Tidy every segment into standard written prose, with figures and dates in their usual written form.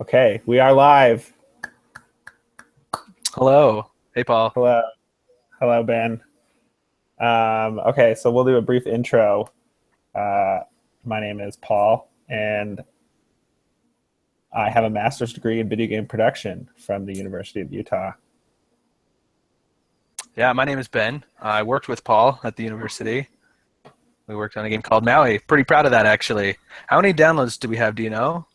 Okay, we are live. Hello. Hey, Paul. Hello, hello, Ben. Okay, so we'll do a brief intro. Uh, my name is Paul, and I have a master's degree in video game production from the University of Utah. Yeah, my name is Ben. I worked with Paul at the university. We worked on a game called Maui. Pretty proud of that, actually. How many downloads do we have? Do you know?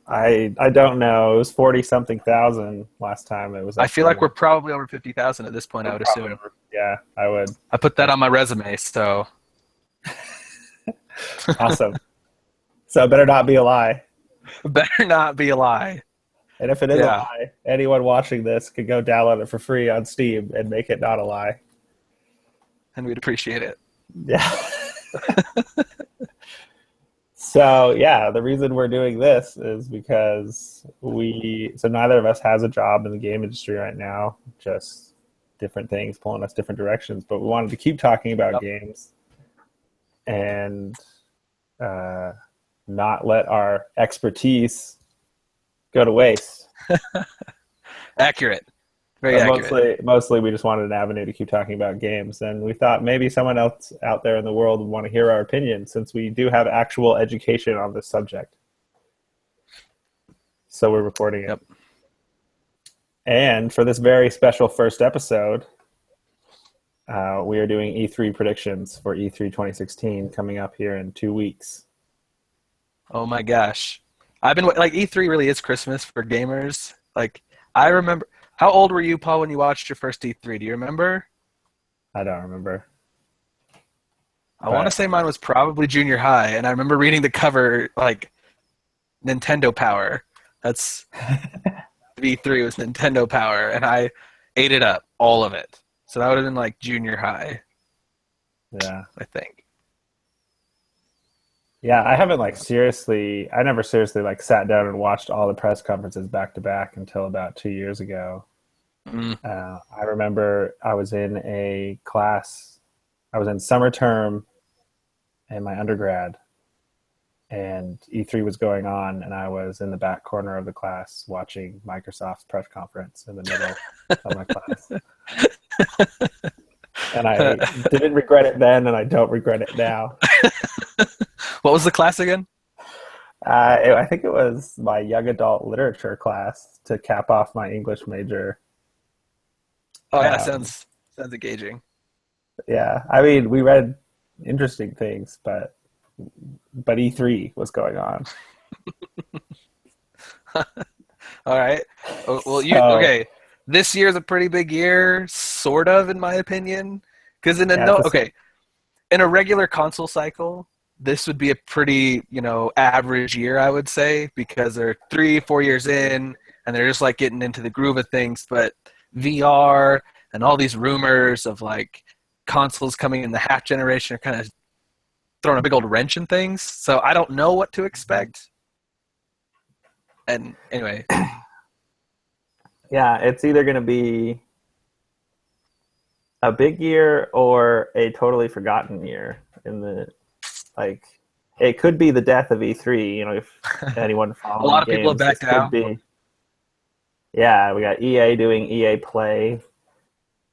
I don't know. It was 40 something thousand last time it was I feel like we're uploaded. probably over 50,000 at this point, We're I would probably assume. over. Yeah, I would. I put that That's on my resume, so awesome. So it better not be a lie. better not be a lie. And if it is a Yeah, lie, anyone watching this could go download it for free on Steam and make it not a lie. and we'd appreciate it. Yeah. So yeah, the reason we're doing this is because neither of us has a job in the game industry right now, just different things pulling us different directions. But we wanted to keep talking about Yep. games and uh, not let our expertise go to waste. Accurate. Very But accurate. mostly we just wanted an avenue to keep talking about games, and we thought maybe someone else out there in the world would want to hear our opinion, since we do have actual education on this subject. So we're recording it. Yep. And for this very special first episode, we are doing E3 predictions for E3 2016 coming up here in 2 weeks. Oh my gosh. I've been like E3 really is Christmas for gamers. Like I remember how old were you, Paul, when you watched your first E3? Do you remember? I don't remember, I want to but say mine was probably junior high, and I remember reading the cover like Nintendo Power. That's V3 was Nintendo Power, and I ate it up, all of it. So that would have been like junior high, yeah. I think. Yeah, I never seriously like sat down and watched all the press conferences back to back until about 2 years ago. Mm. I remember I was in a class, I was in summer term in my undergrad, and E3 was going on, and I was in the back corner of the class watching Microsoft's press conference in the middle of my class. And I didn't regret it then, and I don't regret it now. What was the class again? I think it was my young adult literature class to cap off my English major. Oh yeah, Um, sounds engaging. yeah, I mean, we read interesting things, but E3 was going on. All right. Well, you So okay? This year's a pretty big year, sort of, in my opinion. Because in a yeah, no, okay, in a regular console cycle, this would be a pretty, average year, I would say, because they're 3, 4 years in and they're just like getting into the groove of things. But VR and all these rumors of like consoles coming in the half generation are kind of throwing a big old wrench in things. So I don't know what to expect. And anyway, yeah, it's either going to be a big year or a totally forgotten year. In the like, it could be the death of E3. If anyone a following lot of people have games, this backed could out. be. Yeah, we got EA doing EA Play,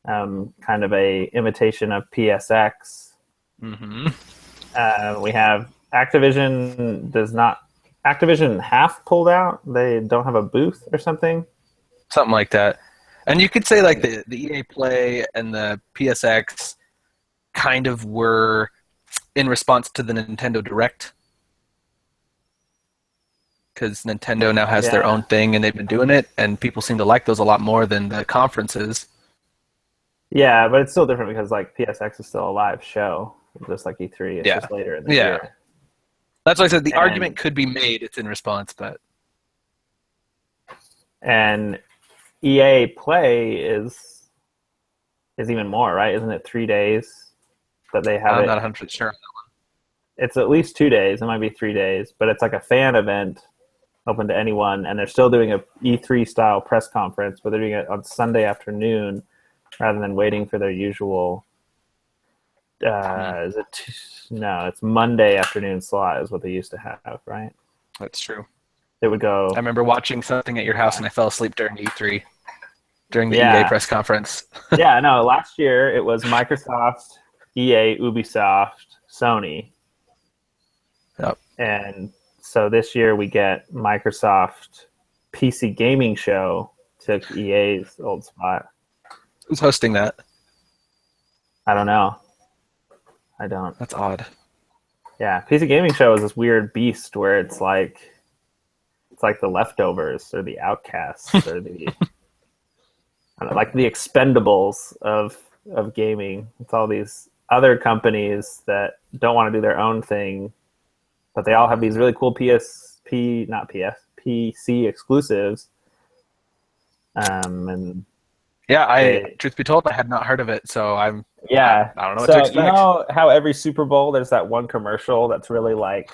kind of a imitation of PSX. Hmm. We have Activision half pulled out. They don't have a booth or something. Something like that. And you could say like the EA Play and the PSX kind of were in response to the Nintendo Direct, because Nintendo now has their Yeah, own thing and they've been doing it, and people seem to like those a lot more than the conferences. yeah, but it's still different because like PSX is still a live show, just like E3. It's Yeah, just later in the yeah. year. That's why I said the argument And could be made. It's in response, but and EA Play is even more, right? Isn't it 3 days that they have I'm not it? 100% sure. It's at least 2 days. It might be 3 days, but it's like a fan event open to anyone, and they're still doing a E3 style press conference, but they're doing it on Sunday afternoon rather than waiting for their usual. Hmm. No, it's Monday afternoon slot is what they used to have, right? That's true. it would I go. remember watching something at your house and I fell asleep during E3, during the EA Yeah, press conference. yeah. No, last year it was Microsoft, EA, Ubisoft, Sony, Yep. and so this year we get Microsoft PC gaming show took EA's old spot. Who's hosting that? I don't know. I don't. That's odd. Yeah, PC gaming show is this weird beast where it's like the leftovers or the outcasts or the I don't know, like the expendables of gaming. It's all these other companies that don't want to do their own thing, but they all have these really cool PSP, not PS, PC exclusives. And Yeah, they, truth be told, I had not heard of it, so yeah. I don't know what to So you expect. know how every Super Bowl there's that one commercial that's really like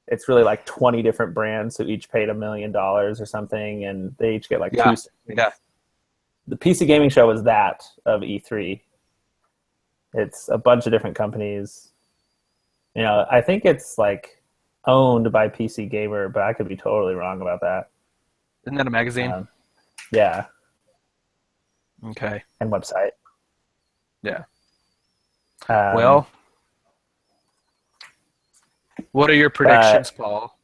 it's really like 20 different brands who each paid $1 million or something, and they each get like Yeah, two yeah. seconds. The PC gaming show is that of E3. It's a bunch of different companies. I think it's like owned by PC Gamer, but I could be totally wrong about that. Isn't that a magazine? Um, yeah, Okay. and website. Yeah. Um, Well, what are your but predictions, Paul?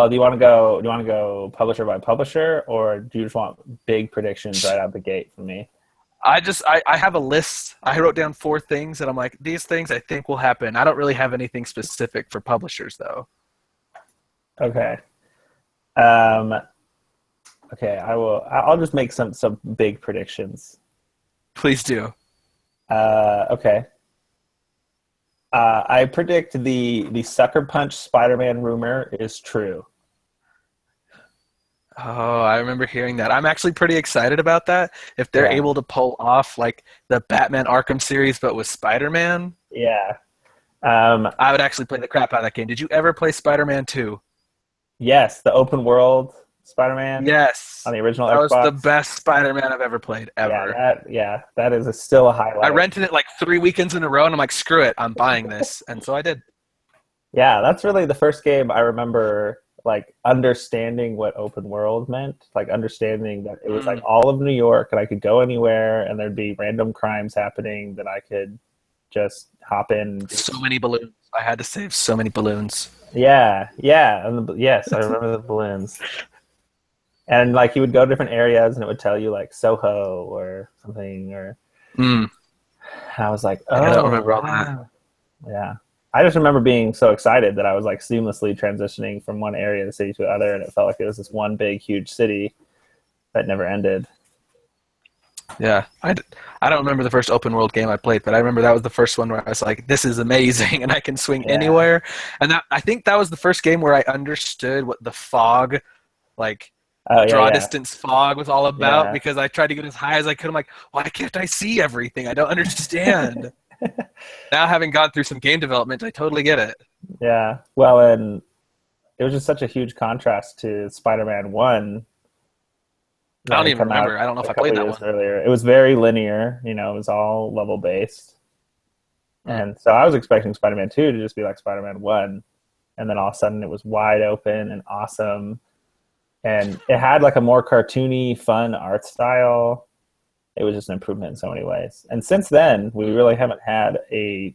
do you want to go? Do you want to go publisher by publisher, or do you just want big predictions right out the gate from me? I have a list. I wrote down 4 things and I'm like, these things I think will happen. I don't really have anything specific for publishers though. Okay. Um, okay. I will. I'll just make some big predictions. Please do. Okay. I predict the Sucker Punch Spider-Man rumor is true. Oh, I remember hearing that. I'm actually pretty excited about that. If they're Yeah, able to pull off like the Batman Arkham series but with Spider-Man, yeah. Um, I would actually play the crap out of that game. Did you ever play Spider-Man 2? yes, the open world Spider-Man on Yes. the original That was the Xbox. best Spider-Man I've ever played, ever. That is still a I highlight. rented it like 3 weekends in a row and I'm like, screw it, I'm buying this. And so I did. Yeah, that's really the first game I remember like understanding what open world meant, like understanding that it was like Mm. all of New York and I could go anywhere and there'd be random crimes happening that I could just hop in and do. So many balloons. I had to save so many balloons. Yeah, yeah, yes, I remember the balloons. And like you would go to different areas and it would tell you like Soho or something, or Mm. I was like, I don't oh remember all that. wow. Yeah. I just remember being so excited that I was like seamlessly transitioning from one area of the city to the other, and it felt like it was this one big, huge city that never ended. Yeah, I don't remember the first open world game I played, but I remember that was the first one where I was like, "This is amazing," and I can swing Yeah. anywhere. And I think that was the first game where I understood what the fog, like Oh yeah, draw yeah, distance fog, was all about. yeah, Because I tried to get as high as I could. I'm like, why can't I see everything? I don't understand. Now, having gone through some game development, I totally get it. yeah. Well, and it was just such a huge contrast to Spider-Man One I that don't had even come out remember. I don't know a if I played couple that years one. earlier. It was very linear, it was all level based, Mm. and so I was expecting Spider-Man Two to just be like Spider-Man One, and then all of a sudden it was wide open and awesome, and it had like a more cartoony, fun art style. It was just an improvement in so many ways. And since then, we really haven't had a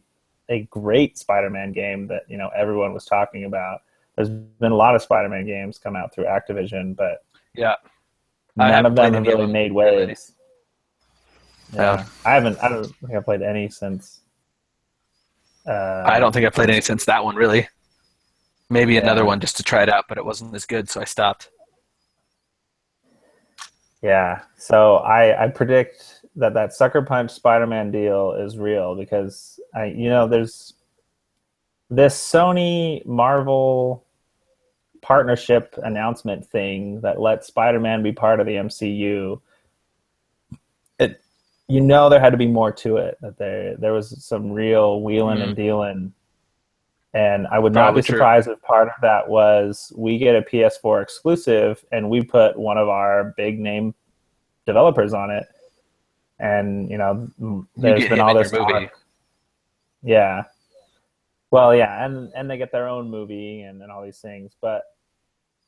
great Spider-Man game that everyone was talking about. There's been a lot of Spider-Man games come out through Activision, but Yeah, I none of haven't them played have any of really them made really. waves. Yeah, Yeah, I haven't. I don't think I've played any since. I don't think I played any Since since that one really. Maybe another yeah, one just to try it out, but it wasn't as good, so I stopped. yeah. So I predict that Sucker Punch Spider-Man deal is real because there's this Sony Marvel partnership announcement thing that lets Spider-Man be part of the MCU. It there had to be more to it. That there was some real wheeling Mm, and dealing, and I would not be probably true. surprised if part of that was we get a PS4 exclusive and we put one of our big name developers on it, and You there's get been him all in your this movie. talk. Yeah. Well, yeah, and they get their own movie and all these things. But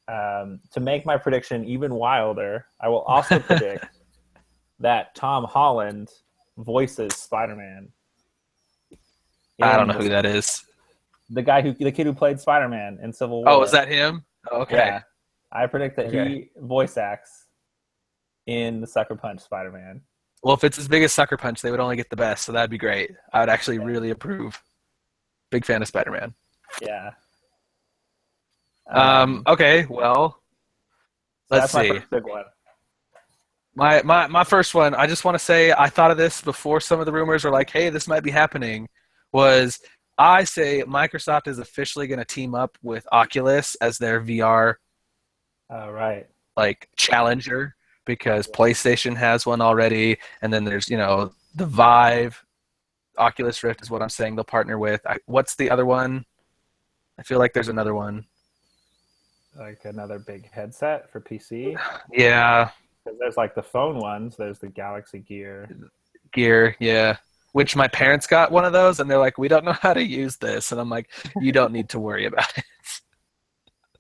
to make my prediction even wilder, I will also predict that Tom Holland voices Spider-Man I don't in know who that is. the kid who played Spider-Man in Civil Oh, is War. that him? Okay. Yeah, I predict that Okay. he voice acts in the Sucker Punch Spider-Man. Well, if it's as big as Sucker Punch, they would only get the best, so that'd be great. I would actually Yeah, really approve. Big fan of Spider-Man. yeah. Um, Okay, well, so let's that's my see. first big one. My first one, I just want to say I thought of this before some of the rumors were like, hey, this might be happening, was I say Microsoft is officially going to team up with Oculus as their VR Right. like challenger because Yeah. PlayStation has one already, and then there's the Vive, Oculus Rift is what I'm saying they'll partner with. What's the other one? I feel like there's another one. Like another big headset for PC. Yeah, Because there's like the phone ones. There's the Galaxy Gear. Gear. Yeah, which my parents got one of those, and they're like, "We don't know how to use this," and I'm like, "You don't need to worry about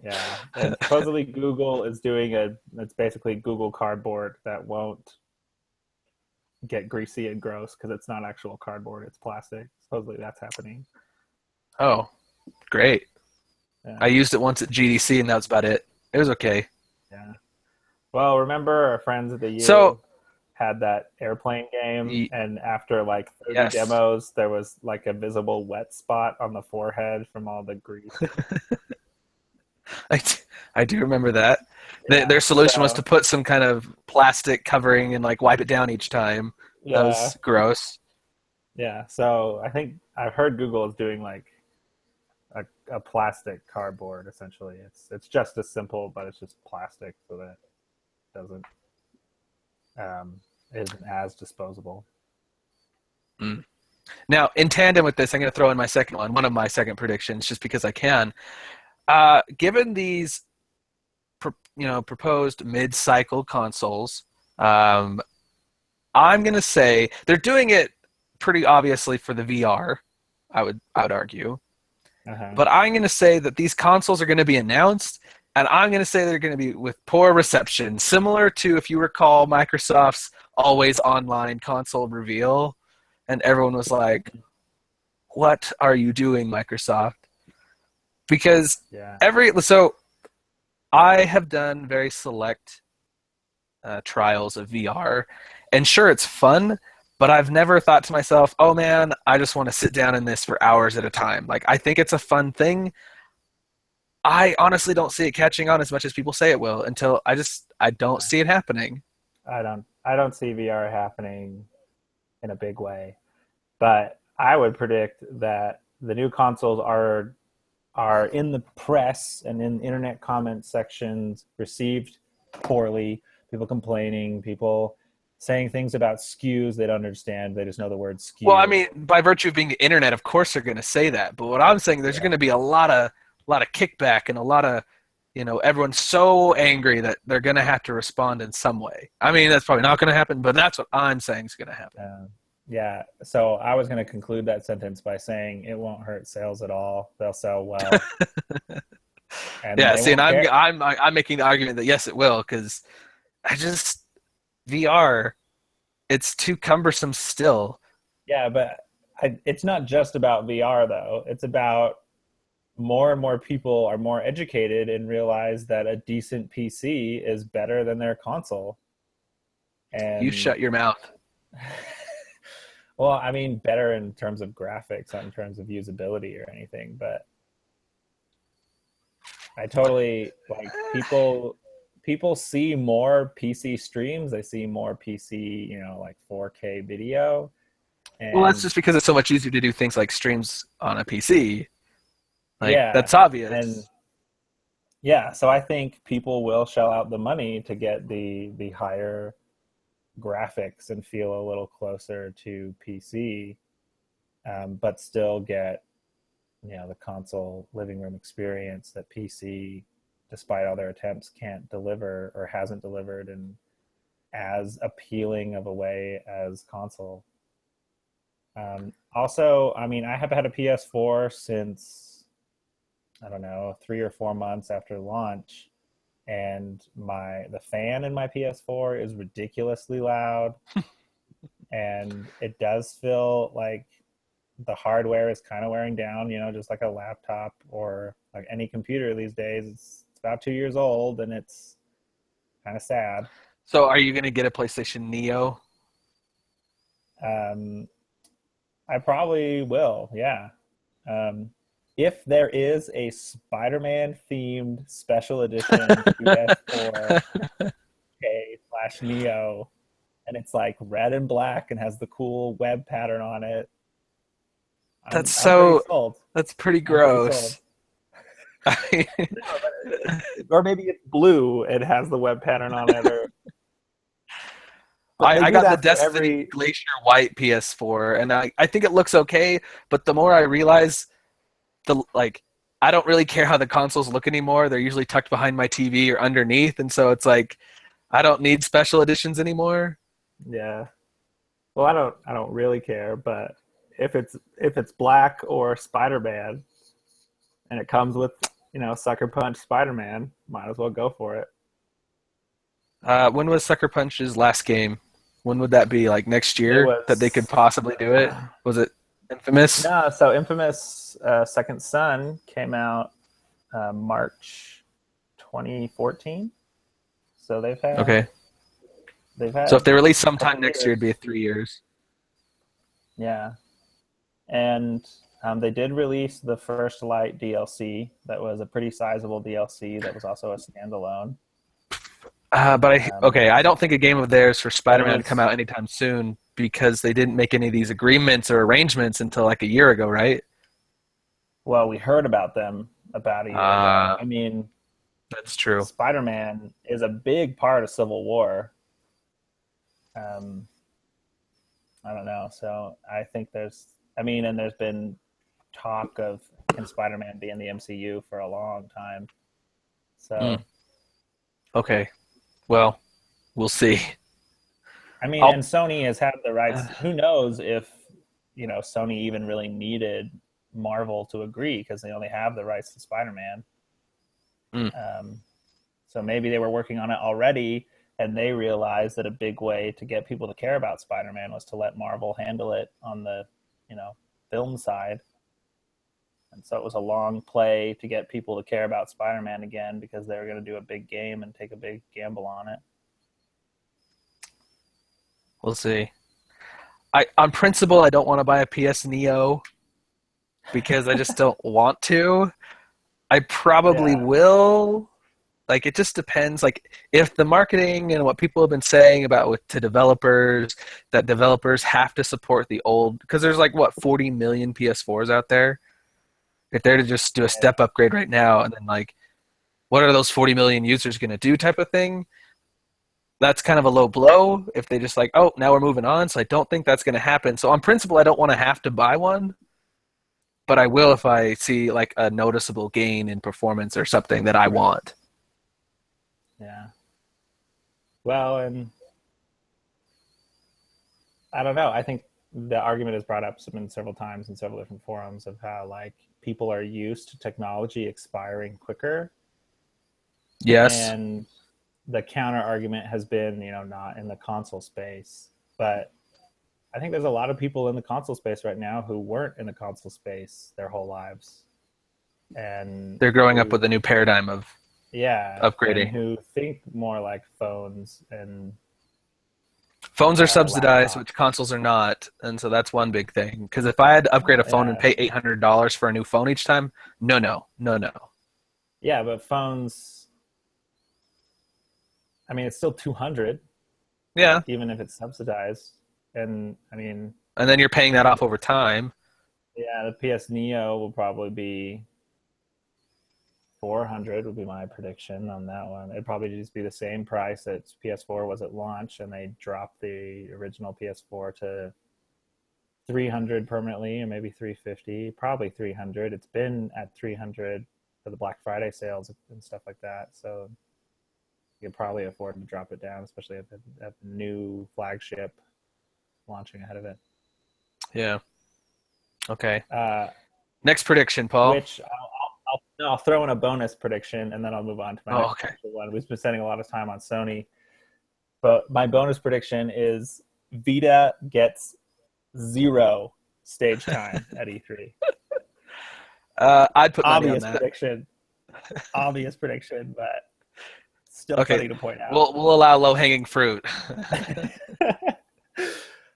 Yeah, and it." supposedly Google is doing it's basically Google Cardboard that won't get greasy and gross because it's not actual cardboard, it's plastic. Supposedly that's happening. Oh, great! I Yeah, used it once at GDC, and that was about it. It was okay. yeah. Well, remember our friends at the So, U had that airplane game, y- and after like 30 yes, demos, there was like a visible wet spot on the forehead from all the grease. I, d- I do remember that. Yeah, Their solution was to so put some kind of plastic covering and like wipe it down each time. That yeah, was gross. yeah. So I think I've heard Google is doing like a plastic cardboard essentially. It's just as simple, but it's just plastic so that it doesn't isn't as disposable. Mm. Now, in tandem with this, I'm going to throw in my second one of my second predictions, just because I can. Given these, proposed mid-cycle consoles, um, I'm going to say they're doing it pretty obviously for the VR. I would argue, Uh-huh. but I'm going to say that these consoles are going to be announced, and I'm going to say they're going to be with poor reception, similar to if you recall Microsoft's always online console reveal, and everyone was like, "What are you doing, Microsoft?" Because Yeah. I have done very select trials of VR, and sure, it's fun, but I've never thought to myself, "Oh man, I just want to sit down in this for hours at a time." Like I think it's a fun thing. I honestly don't see it catching on as much as people say it will until I don't Yeah. see it happening. I don't see VR happening in a big way, but I would predict that the new consoles are in the press and in internet comment sections received poorly. People complaining, people saying things about SKUs they don't understand. They just know the word Well, I SKU. mean, by virtue of being the internet, of course they're going to say that. But what I'm saying, there's Yeah. going to be a lot of kickback and a lot of, everyone's so angry that they're going to have to respond in some way. I mean, that's probably not going to happen, but that's what I'm saying is going to happen. Yeah. So I was going to conclude that sentence by saying it won't hurt sales at all. They'll sell well, and Yeah. they See, and won't care. I'm making the argument that yes, it will because I just VR, it's too cumbersome still. Yeah, but it's not just about VR though. It's about more and more people are more educated and realize that a decent PC is better than their console. You And shut your mouth. well, I mean, better in terms of graphics, not in terms of usability or anything. But I totally like people see more PC streams. They see more PC, like 4K video, Well, that's and just because it's so much easier to do things like streams on a PC. Like yeah, that's and obvious. yeah. So I think people will shell out the money to get the higher graphics and feel a little closer to PC, but still get the console living room experience that PC, despite all their attempts, can't deliver or hasn't delivered in as appealing of a way as console. Also, I mean, I have had a PS4 since I don't know 3 or 4 months after launch, and my the fan in my PS4 is ridiculously loud, and it does feel like the hardware is kind of wearing down. You know, just like a laptop or like any computer these days. It's about 2 years old, and it's kind of sad. So are you going to get a PlayStation Neo? Um, I probably will, yeah. Um, if there is a Spider-Man themed special edition PS4 K / Neo, and it's like red and black and has the cool web pattern on it, That's I'm pretty so sold. that's pretty I'm pretty sold. gross. No, or maybe it's blue. It has the web pattern on it, or but they I do got the that for Destiny every. Glacier White PS4, and I think it looks okay, but the more I realize the like I don't really care how the consoles look anymore. They're usually tucked behind my TV or underneath, and so it's like I don't need special editions anymore. Yeah. Well, I don't really care, but if it's black or Spider-Man and it comes with Sucker Punch Spider-Man, might as well go for it. When was Sucker Punch's last game? When would that be? Like next It year that they could was possibly do it? Was it Infamous? no. So Infamous Second Son came out March 2014. So they've had Okay. they've So if had they release a couple sometime next year, it'd years. be 3 years. Yeah, and they did release the First Light DLC. That was a pretty sizable DLC. That was also a standalone. Um, Okay, I don't think a game of theirs for but it Spider-Man would come was out anytime soon because they didn't make any of these agreements or arrangements until like a year ago, right? well, we heard about them about a year ago. Uh, I mean, that's true. Spider-Man is a big part of Civil War. Um, I don't know. So I think I mean, and there's been talk of can Spider-Man be in the MCU for a long time. Mm, So, okay. Well, we'll see. I mean, I'll. and Sony has had the rights. Uh, Who knows if, Sony even really needed Marvel to agree because they only have the rights to Spider-Man. mm, Um, so maybe they were working on it already and they realized that a big way to get people to care about Spider-Man was to let Marvel handle it on the, you know, film side. And so it was a long play to get people to care about Spider-Man again because they were going to do a big game and take a big gamble on it. we'll see. On principle, I don't want to buy a PS Neo because I just don't want to. I probably Yeah. will. Like it just depends. Like if the marketing and what people have been saying about to developers that developers have to support the old because there's like what 40 million PS4s out there. If they're to just do a step Yeah. upgrade right now and then like what are those 40 million users going to do type of thing, that's kind of a low blow if they just like, oh, now we're moving on. So I don't think that's going to happen. So on principle, I don't want to have to buy one, but I will if I see like a noticeable gain in performance or something that I Right. want. Yeah. Well, and I don't know. I think the argument is brought up several times in several different forums of how like people are used to technology expiring quicker, Yes, and the counter argument has been, not in the console space, but I think there's a lot of people in the console space right now who weren't in the console space their whole lives, and they're growing up with a who, new paradigm of yeah, and upgrading. who think more like phones and Phones are subsidized, which laptops. consoles are not, and so that's one big thing. Because if I had to upgrade a phone and Yeah, pay $800 for a new phone each time, no, no, no, no. yeah, but phones. I mean, it's still 200, Yeah, even if it's subsidized. And I mean, and then you're paying that off over time. yeah, the PS Neo will probably be 400 would be my prediction on that one. It'd probably just be the same price that PS4 was at launch, and they dropped the original PS4 to 300 permanently, or maybe 350, probably 300. It's been at 300 for the Black Friday sales and stuff like that. So you could probably afford to drop it down, especially at the new flagship launching ahead of it. Yeah. Okay. Uh, Next prediction, Paul. which no, I'll throw in a bonus prediction and then I'll move on to my Oh, next okay. one. We've been spending a lot of time on Sony, but my bonus prediction is Vita gets zero stage time at E3. I'd put money on Obvious that. prediction, obvious prediction, but still Okay. funny to point out. We'll allow low hanging fruit.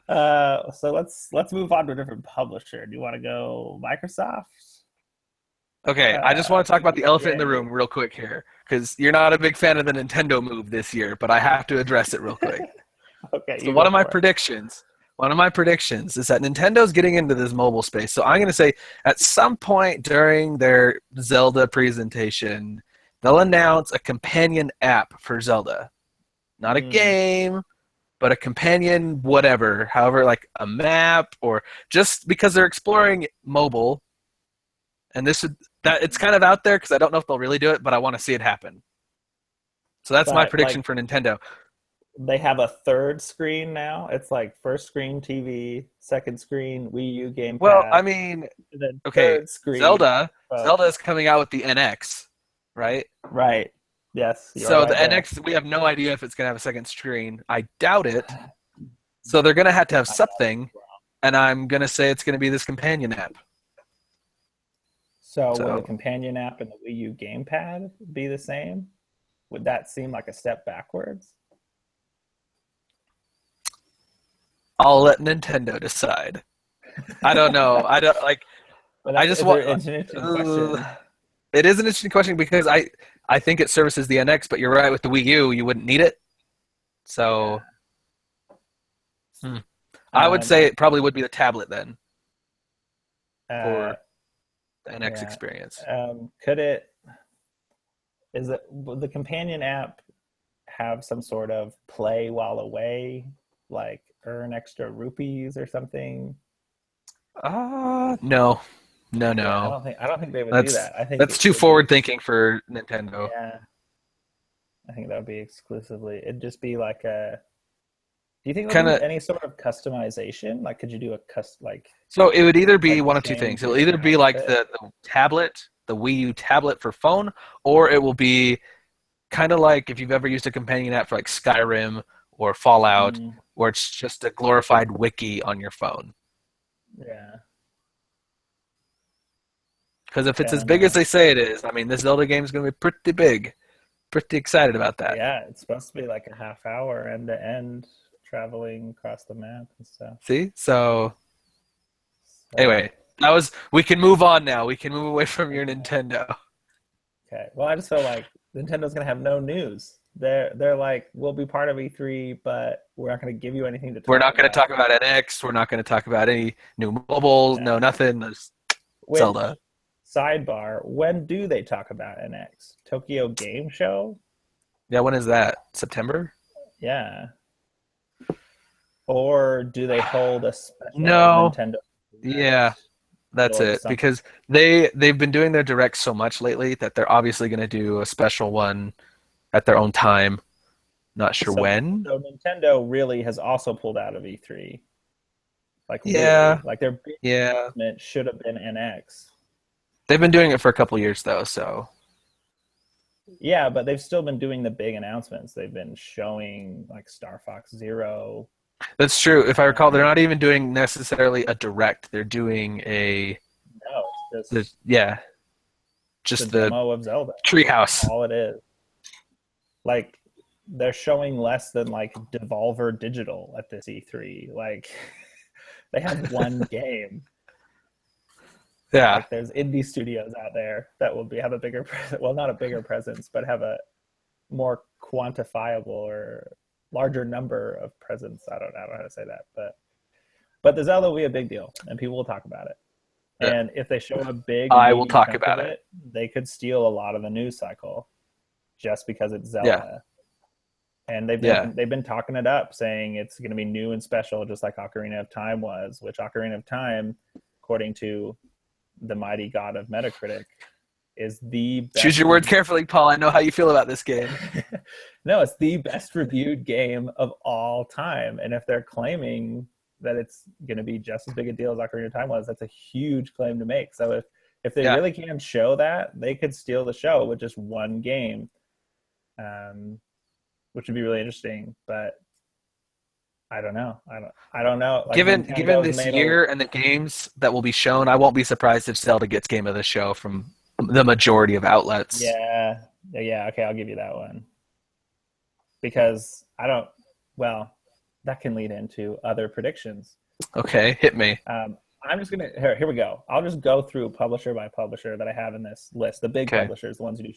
So let's move on to a different publisher. Do you want to go Microsoft? Okay, I just want to talk about the elephant in the EA. room real quick here, because you're not a big fan of the Nintendo move this year, but I have to address it real quick. Okay, So you go for it. one of my predictions is that Nintendo's getting into this mobile space. So I'm going to say at some point during their Zelda presentation, they'll announce a companion app for Zelda. Not a Mm, game, but a companion whatever, however, like a map, or just because they're exploring mobile, and this would that it's kind of out there because I don't know if they'll really do it, but I want to see it happen. So that's my but prediction like for Nintendo. they have a third screen now. It's like first screen TV, second screen Wii U Well, I gamepad, mean, and then okay, third screen phone. Zelda is coming out with the NX, right? Right. Yes, you are So the right there. NX, we have no idea if it's going to have a second screen. I doubt it. So they're going to have I doubt it as something, well. and I'm going to say it's going to be this companion app. So would the So companion app and the Wii U gamepad be the same? Would that seem like a step backwards? I'll let Nintendo decide. I don't know. I don't like. But I that's just it's want. an interesting question. It is an interesting question because I think it services the NX, but you're right with the Wii U, you wouldn't need it. Yeah. So hmm. I would Um, say it probably would be the tablet then uh, for the NX yeah. experience. Could it? Is it would the companion app have some sort of play while away, like earn extra rupees or something? No, no, Yeah, no. I don't think they would do That's that. I think that's it too would be. forward thinking for Nintendo. Yeah, I think that would be exclusively. It'd just be like a. Do you think there'll Kind be of. any sort of customization? Like, could you do a So it would either be like one of two things. change It'll your either be like outfit? the tablet, the Wii U tablet for phone, or it will be kind of like if you've ever used a companion app for like Skyrim or Fallout, Mm, where it's just a glorified wiki on your phone. yeah, Because if yeah, it's I as don't big as know. they say it is, I mean, this Zelda game is going to be pretty big. Pretty excited about that. Yeah, it's supposed to be like a half hour end to end traveling across the map and stuff. See? So So, anyway, that was. We can move on now. We can move away from your okay. Nintendo. Okay. Well, I just feel like Nintendo's gonna have no news. They're like, we'll be part of E3, but we're not gonna give you anything to We're talk not going to about. talk about NX. We're not going to talk about any new mobiles. No, Yeah. nothing. Just Zelda. Which sidebar? When do they talk about NX? Tokyo Game Show? Yeah, when is that? September? Yeah. Or do they hold a special No. Nintendo Yeah, Direct that's or it. something? Because they've been doing their directs so much lately that they're obviously going to do a special one at their own time. Not sure So when. so Nintendo really has also pulled out of E3. Like Yeah, really. Like their big yeah. announcement should have been NX. They've been doing it for a couple years though, so Yeah, but they've still been doing the big announcements. They've been showing like Star Fox Zero that's true. If I recall, they're and not even doing necessarily a direct. They're doing a no, it's just yeah, the just the demo of Zelda. That's treehouse. all it is. Like they're showing less than like Devolver Digital at this E3. Like they have one game. Yeah, Like there's indie studios out there that will be have a bigger well not a bigger presence but have a more quantifiable or larger number of presence. I don't know how to say that, but the Zelda will be a big deal and people will talk about it. yeah. And if they show a big I will meaty talk chunk of about it. it, they could steal a lot of the news cycle just because it's Yeah, Zelda. And yeah. they've been talking it up, saying it's going to be new and special, just like Ocarina of Time was. Which Ocarina of Time, according to the mighty god of Metacritic, is the Choose best your words carefully, Paul. I know how you feel about this game. no, it's the best reviewed game of all time. And if they're claiming that it's going to be just as big a deal as Ocarina of Time was. That's a huge claim to make. So if they Yeah. really can show that, they could steal the show with just one game, which would be really interesting. But I don't know. I don't know. Like Given Nintendo's this made a year and the games that will be shown, I won't be surprised if Zelda gets game of the show from the majority of outlets. yeah. Okay, I'll give you that one because I don't. Well, that can lead into other predictions. Okay, hit me. I'm just gonna here we go. I'll just go through publisher by publisher that I have in this list, the big Okay. publishers, the ones who do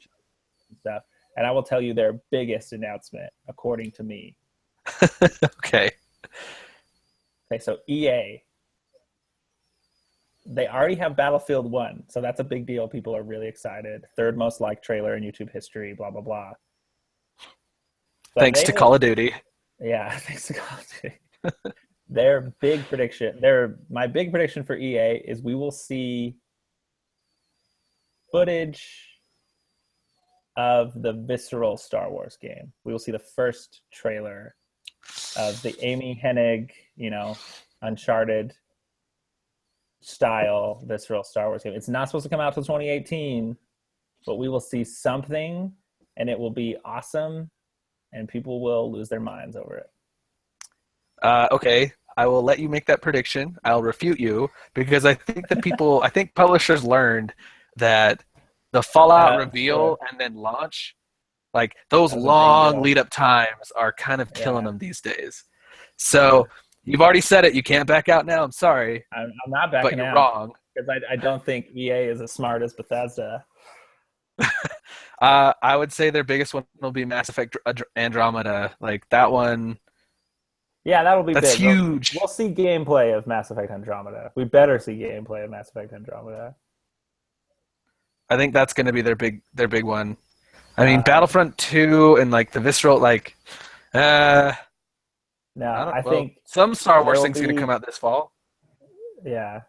stuff, and I will tell you their biggest announcement according to me. Okay. Okay, so EA, they already have Battlefield 1, so that's a big deal. People are really excited. Third most liked trailer in YouTube history, blah blah blah. But Thanks to Call of Duty. yeah, thanks to Call of Duty. My big prediction for EA is we will see footage of the visceral Star Wars game. We will see the first trailer of the Amy Hennig, Uncharted style visceral Star Wars game. It's not supposed to come out till 2018, but we will see something, and it will be awesome, and people will lose their minds over it. Okay, I will let you make that prediction. I'll refute you because I think I think publishers learned that the Fallout reveal and then launch, like those long lead up times are kind of killing them these days. So you've already said it. You can't back out now. I'm sorry. I'm not backing out. But you're wrong. Because I don't think EA is as smart as Bethesda. I would say their biggest one will be Mass Effect Andromeda. Like that one. Yeah, that'll be That's big. huge. We'll see gameplay of Mass Effect Andromeda. We better see gameplay of Mass Effect Andromeda. I think that's going to be their big one. I mean, Battlefront 2 and like the visceral, like, I think some Star Wars things are going to come out this fall. Yeah.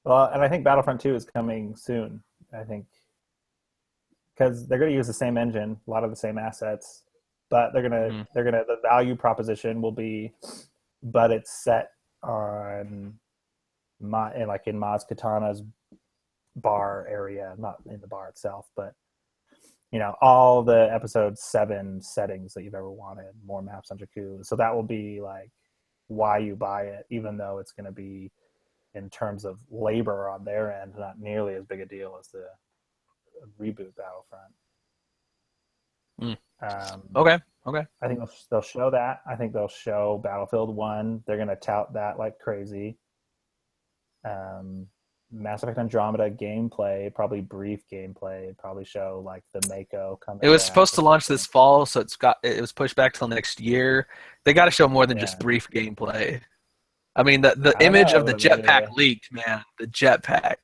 Well, and I think Battlefront 2 is coming soon. I think because they're going to use the same engine, a lot of the same assets, but the value proposition will be, but it's set on in Maz Kanata's bar area, not in the bar itself, but all the episode 7 settings that you've ever wanted, more maps on Jakku. So that will be like why you buy it, even though it's going to be in terms of labor on their end, not nearly as big a deal as the reboot Battlefront. Okay. I think they'll show that. I think they'll show Battlefield 1. They're going to tout that like crazy. Mass Effect Andromeda gameplay, probably brief gameplay, probably show like the Mako coming. It was supposed to launch this fall, so it was pushed back till next year. They got to show more than just brief gameplay. I mean, the image of the jetpack leaked, man. The jetpack.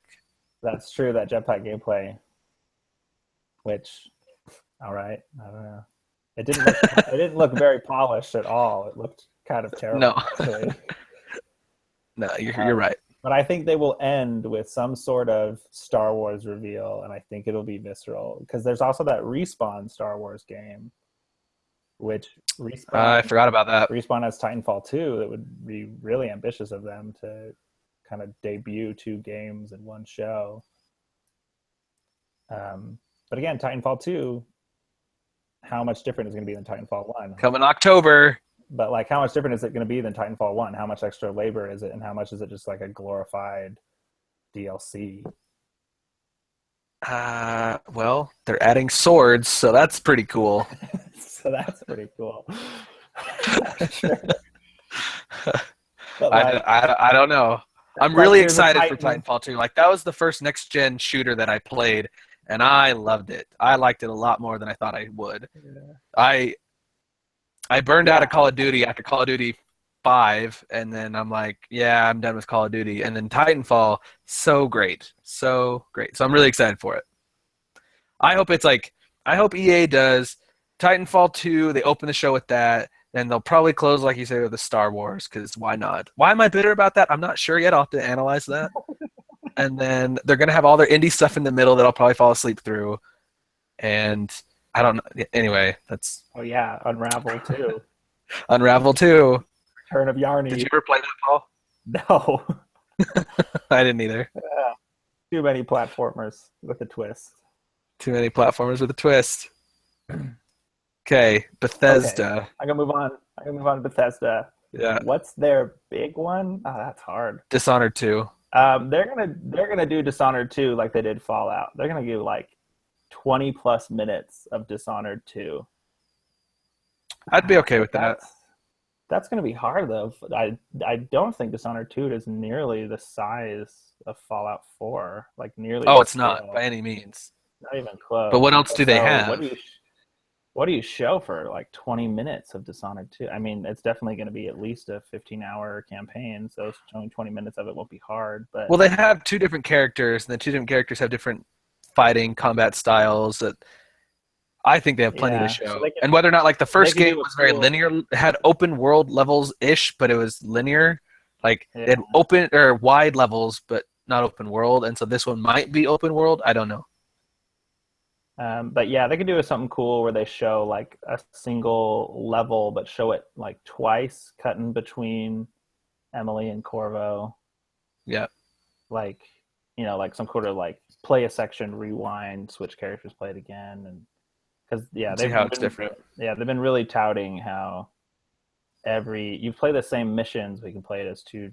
That's true. That jetpack gameplay, which, all right, I don't know. It didn't look very polished at all. It looked kind of terrible. No, no, you're right. But I think they will end with some sort of Star Wars reveal, and I think it'll be visceral because there's also that Respawn Star Wars game, which Respawn. I forgot about that. Respawn has Titanfall 2. That would be really ambitious of them to kind of debut 2 games in one show. But again, Titanfall 2, how much different is going to be than Titanfall 1? Coming October. But like, how much different is it going to be than Titanfall 1? How much extra labor is it, and how much is it just like a glorified DLC? Well, they're adding swords, so that's pretty cool. So that's pretty cool. Sure. I don't know. I'm really excited for Titanfall 2. Like, that was the first next-gen shooter that I played, and I loved it. I liked it a lot more than I thought I would. Yeah. I burned out of Call of Duty after Call of Duty 5, and then I'm like, yeah, I'm done with Call of Duty. And then Titanfall, so great. So great. So I'm really excited for it. I hope EA does Titanfall 2, they open the show with that, then they'll probably close, like you say, with the Star Wars, because why not? Why am I bitter about that? I'm not sure yet. I'll have to analyze that. And then they're going to have all their indie stuff in the middle that I'll probably fall asleep through. And I don't know. Anyway, that's... Oh, yeah. Unravel 2. Unravel 2. Turn of Did you Yarny. ever play that, Paul? No. I didn't either. Too many platformers with a twist. Too many platformers with a twist. Okay, Okay, Bethesda. I'm gonna move on. I'm gonna move on to Bethesda. Yeah, What's their big one? Oh, that's hard. Dishonored 2. They're gonna do Dishonored 2 like they did Fallout. They're gonna do like 20 plus minutes of Dishonored 2. I'd be okay But with that. that's gonna be hard though. I don't think Dishonored 2 is nearly the size of Fallout 4, like nearly Oh, the it's not by scale. any means. Not even But what close. else do they So have? what do you show for like 20 minutes of Dishonored 2? I mean, it's definitely going to be at least a 15-hour campaign, so showing 20 minutes of it won't be hard. But Well, they have two different characters, and the two different characters have different fighting combat styles that I think they have plenty to yeah, show. And whether or not like the they first could game do a was very cool. linear, it had open world levels ish, but it was linear. Like Yeah, they had open or wide levels, but not open world. And so this one might be open world. I don't know. but yeah, they could do something cool where they show like a single level, but show it like twice, cutting between Emily and Corvo. Yeah, Like, like some sort of like play a section, rewind, switch characters, play it again, and because yeah, see how it's different. they've been really touting how you play the same missions, we can play it as two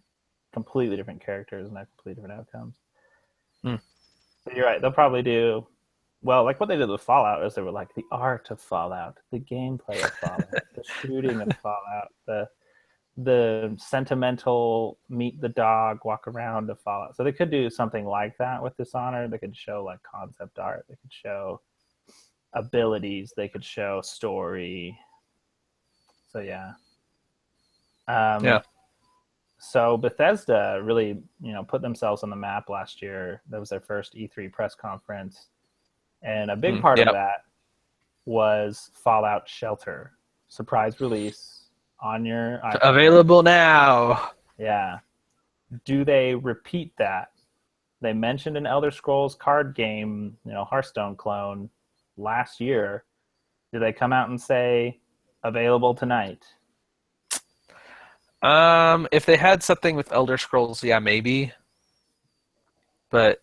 completely different characters and have completely different outcomes. Hmm. But you're right, they'll probably do well, like what they did with Fallout is they were like the art of Fallout, the gameplay of Fallout, the shooting of Fallout, the sentimental meet the dog, walk around of Fallout. So they could do something like that with Dishonored. They could show like concept art. They could show abilities. They could show story. So yeah. Yeah. Um, so Bethesda really, put themselves on the map last year. That was their first E3 press conference, and a big part of Yep. that was Fallout Shelter surprise release on your iPhone. Available now. Yeah. Do they repeat that? They mentioned an Elder Scrolls card game, Hearthstone clone last year. Do they come out and say available tonight? If they had something with Elder Scrolls, yeah, maybe. But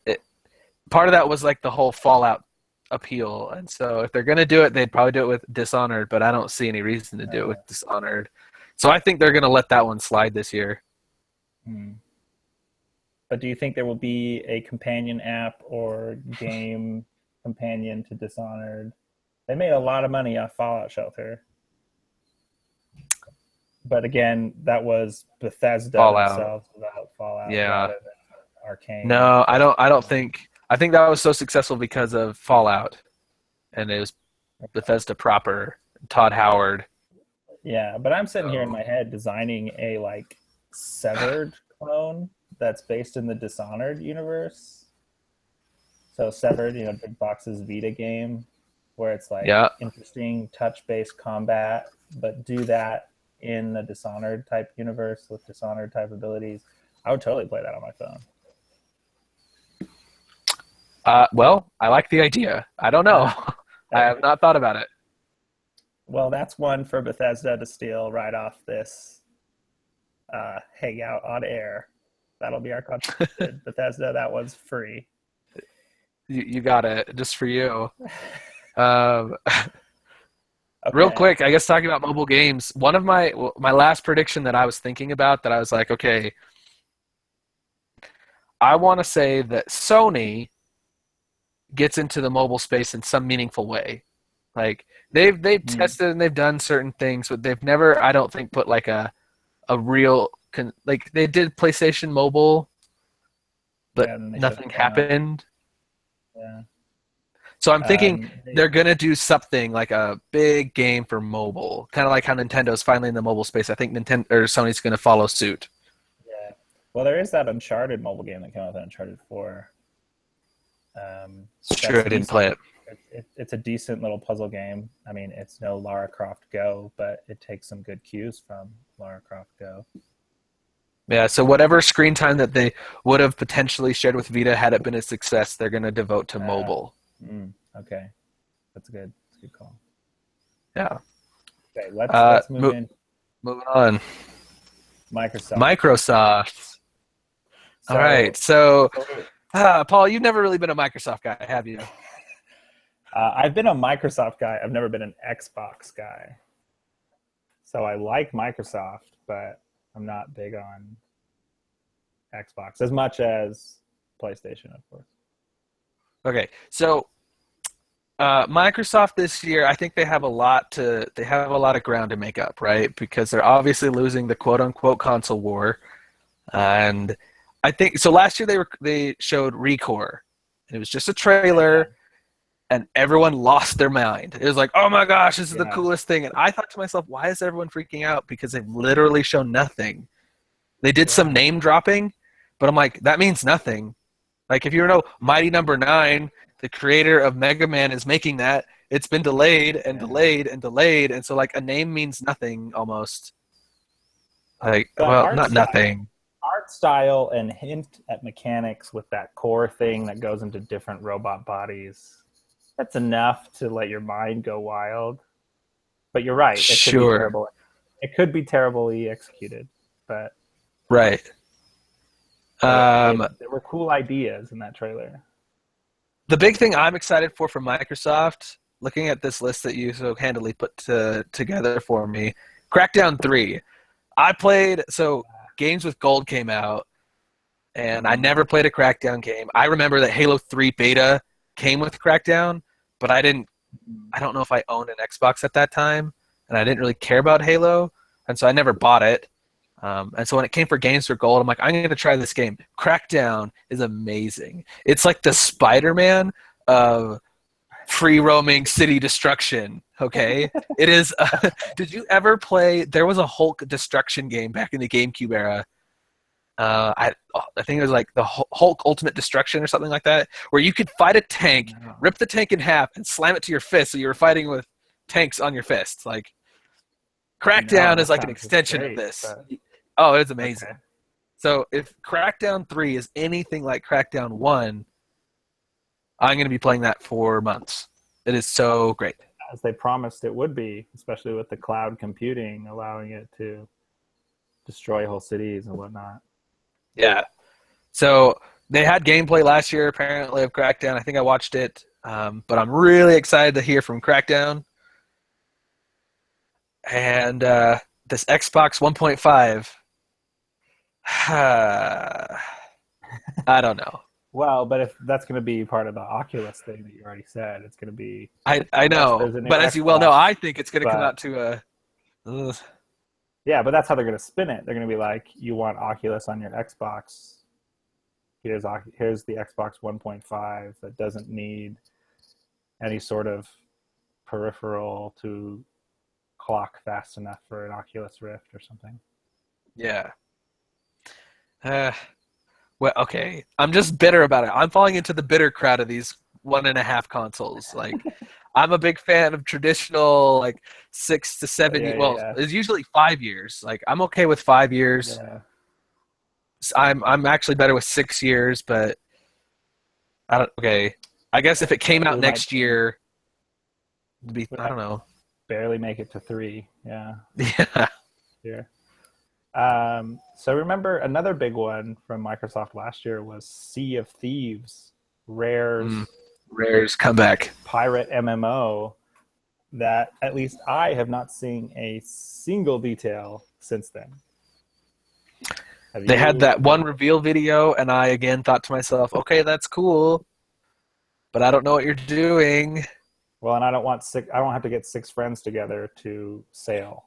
part of that was like the whole Fallout appeal, and so if they're gonna do it, they'd probably do it with Dishonored. But I don't see any reason to do it with Dishonored. So I think they're gonna let that one slide this year. But do you think there will be a companion app or game companion to Dishonored? They made a lot of money off Fallout Shelter. But again, that was Bethesda Fallout. themselves without Fallout Yeah. rather than Arcane. No, I don't. I don't think. I think that was so successful because of Fallout, and it was Bethesda proper, Todd Howard. Yeah, but I'm sitting here in So, my head designing a like Severed clone that's based in the Dishonored universe. So Severed, Big Box's Vita game, where it's like yeah. interesting touch-based combat, but do that in the Dishonored type universe with Dishonored type abilities. I would totally play that on my phone. Well, I like the idea. I don't know. I have not thought about it. Well, that's one for Bethesda to steal right off this hangout on air. That'll be our contribution. Bethesda, that one's free. You got it just for you. Okay. Real quick, I guess talking about mobile games. One of my last prediction that I was thinking about that I was like, okay, I want to say that Sony gets into the mobile space in some meaningful way. Like they've tested and they've done certain things, but they've never, I don't think, put like a real like they did PlayStation Mobile, but Yeah, nothing happened. Yeah. So I'm thinking They, they're gonna do something like a big game for mobile, kind of like how Nintendo's finally in the mobile space. I think Nintendo or Sony's gonna follow suit. yeah. Well, there is that Uncharted mobile game that came out with Uncharted 4. It's true, I didn't play it. It's a decent little puzzle game. I mean, it's no Lara Croft Go, but it takes some good cues from Lara Croft Go. Yeah, so whatever screen time that they would have potentially shared with Vita had it been a success, they're gonna devote to mobile. Okay, that's good. That's a good call. Yeah. Okay, let's move in. Moving on. Microsoft. Microsoft. All right. So, So, so, Paul, you've never really been a Microsoft guy, have you? I've been a Microsoft guy. I've never been an Xbox guy. So I like Microsoft, but I'm not big on Xbox as much as PlayStation, of course. Okay. So, Microsoft this year, I think they have a lot of ground to make up, right? Because they're obviously losing the quote unquote console war, and I think so. Last year they showed Recore, and it was just a Yeah, trailer, and everyone lost their mind. It was like, oh my gosh, this is the yeah, coolest thing, and I thought to myself, why is everyone freaking out? Because they've literally shown nothing. They did some yeah, name dropping, but I'm like, that means nothing. Like if you know Mighty Number Nine, the creator of Mega Man is making that. It's been delayed and yeah. delayed and delayed, and so like a name means nothing almost. Like, The well, not nothing. art style, and hint at mechanics with that core thing that goes into different robot bodies. That's enough to let your mind go wild. But you're right; it could be Sure, terrible. It could be terribly executed, but right. there were cool ideas in that trailer. The big thing I'm excited for from Microsoft, looking at this list that you so handily together for me, Crackdown 3. I played, so Games with Gold came out, and I Mm-hmm. never played a Crackdown game. I remember that Halo 3 beta came with Crackdown, but I don't know if I owned an Xbox at that time, and I didn't really care about Halo, and so I never bought it. And so when it came for Games for Gold, I'm like, I'm going to try this game. Crackdown is amazing. It's like the Spider-Man of free roaming city destruction. Okay, it is. Did you ever play? There was a Hulk destruction game back in the GameCube era. I think it was like the Hulk Ultimate Destruction or something like that, where you could fight a tank, No. rip the tank in half, and slam it to your fist. So you were fighting with tanks on your fists. Like No, Crackdown is that like an sounds extension of great. this. But Oh, it's okay. amazing. So if Crackdown 3 is anything like Crackdown 1, I'm going to be playing that for months. It is so great. As they promised it would be, especially with the cloud computing allowing it to destroy whole cities and whatnot. Yeah. So they had gameplay last year apparently of Crackdown. I think I watched it, but I'm really excited to hear from Crackdown and this Xbox 1.5. I don't know. Well, but if that's going to be part of the Oculus thing that you already said, it's going to be I yes, know, there's a new but as you well know, Xbox, I think it's going to come but out to a. Ugh. yeah, but that's how they're going to spin it. They're going to be like, you want Oculus on your Xbox? Here's the Xbox 1.5 that doesn't need any sort of peripheral to clock fast enough for an Oculus Rift or something. Yeah. Uh, well, okay. I'm just bitter about it. I'm falling into the bitter crowd of these 1.5 consoles. Like, I'm a big fan of traditional, like 6 to 7. Yeah, Well, yeah, it's usually 5 years. Like, I'm okay with 5 years. yeah. I'm actually better with 6 years, but I don't. Okay, I guess if it came out We might next year, it'd be we I might don't know. barely make it to 3. Yeah, Yeah. sure. So remember another big one from Microsoft last year was Sea of Thieves, Mm. Rare's Rare's comeback. pirate MMO that at least I have not seen a single detail since then. Have They had you? that one reveal video, and I again thought to myself, okay, that's cool, but I don't know what you're doing. Well, and I don't want six. I don't have to get 6 friends together to sail.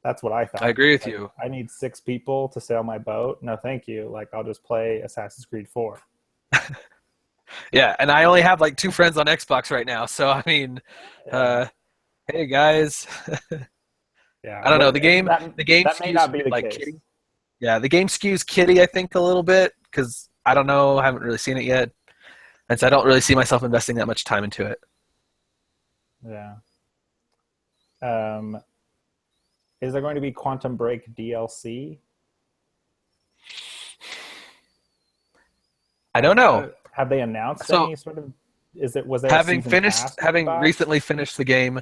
That's what I I thought. agree with Like, you. I need 6 people to sail my boat. No, thank you. Like, I'll just play Assassin's Creed 4. Yeah, and I only have like 2 friends on Xbox right now, so I mean, Yeah, uh, hey guys, yeah. I don't know. But The game that may skews not be the like case. kitty. Yeah, the game skews kitty. I think a little bit because I don't know. I haven't really seen it yet, and so I don't really see myself investing that much time into it. Yeah. Um, is there going to be Quantum Break DLC? I don't know. Have they announced So any sort of? Was there a season pass having box? recently finished the game,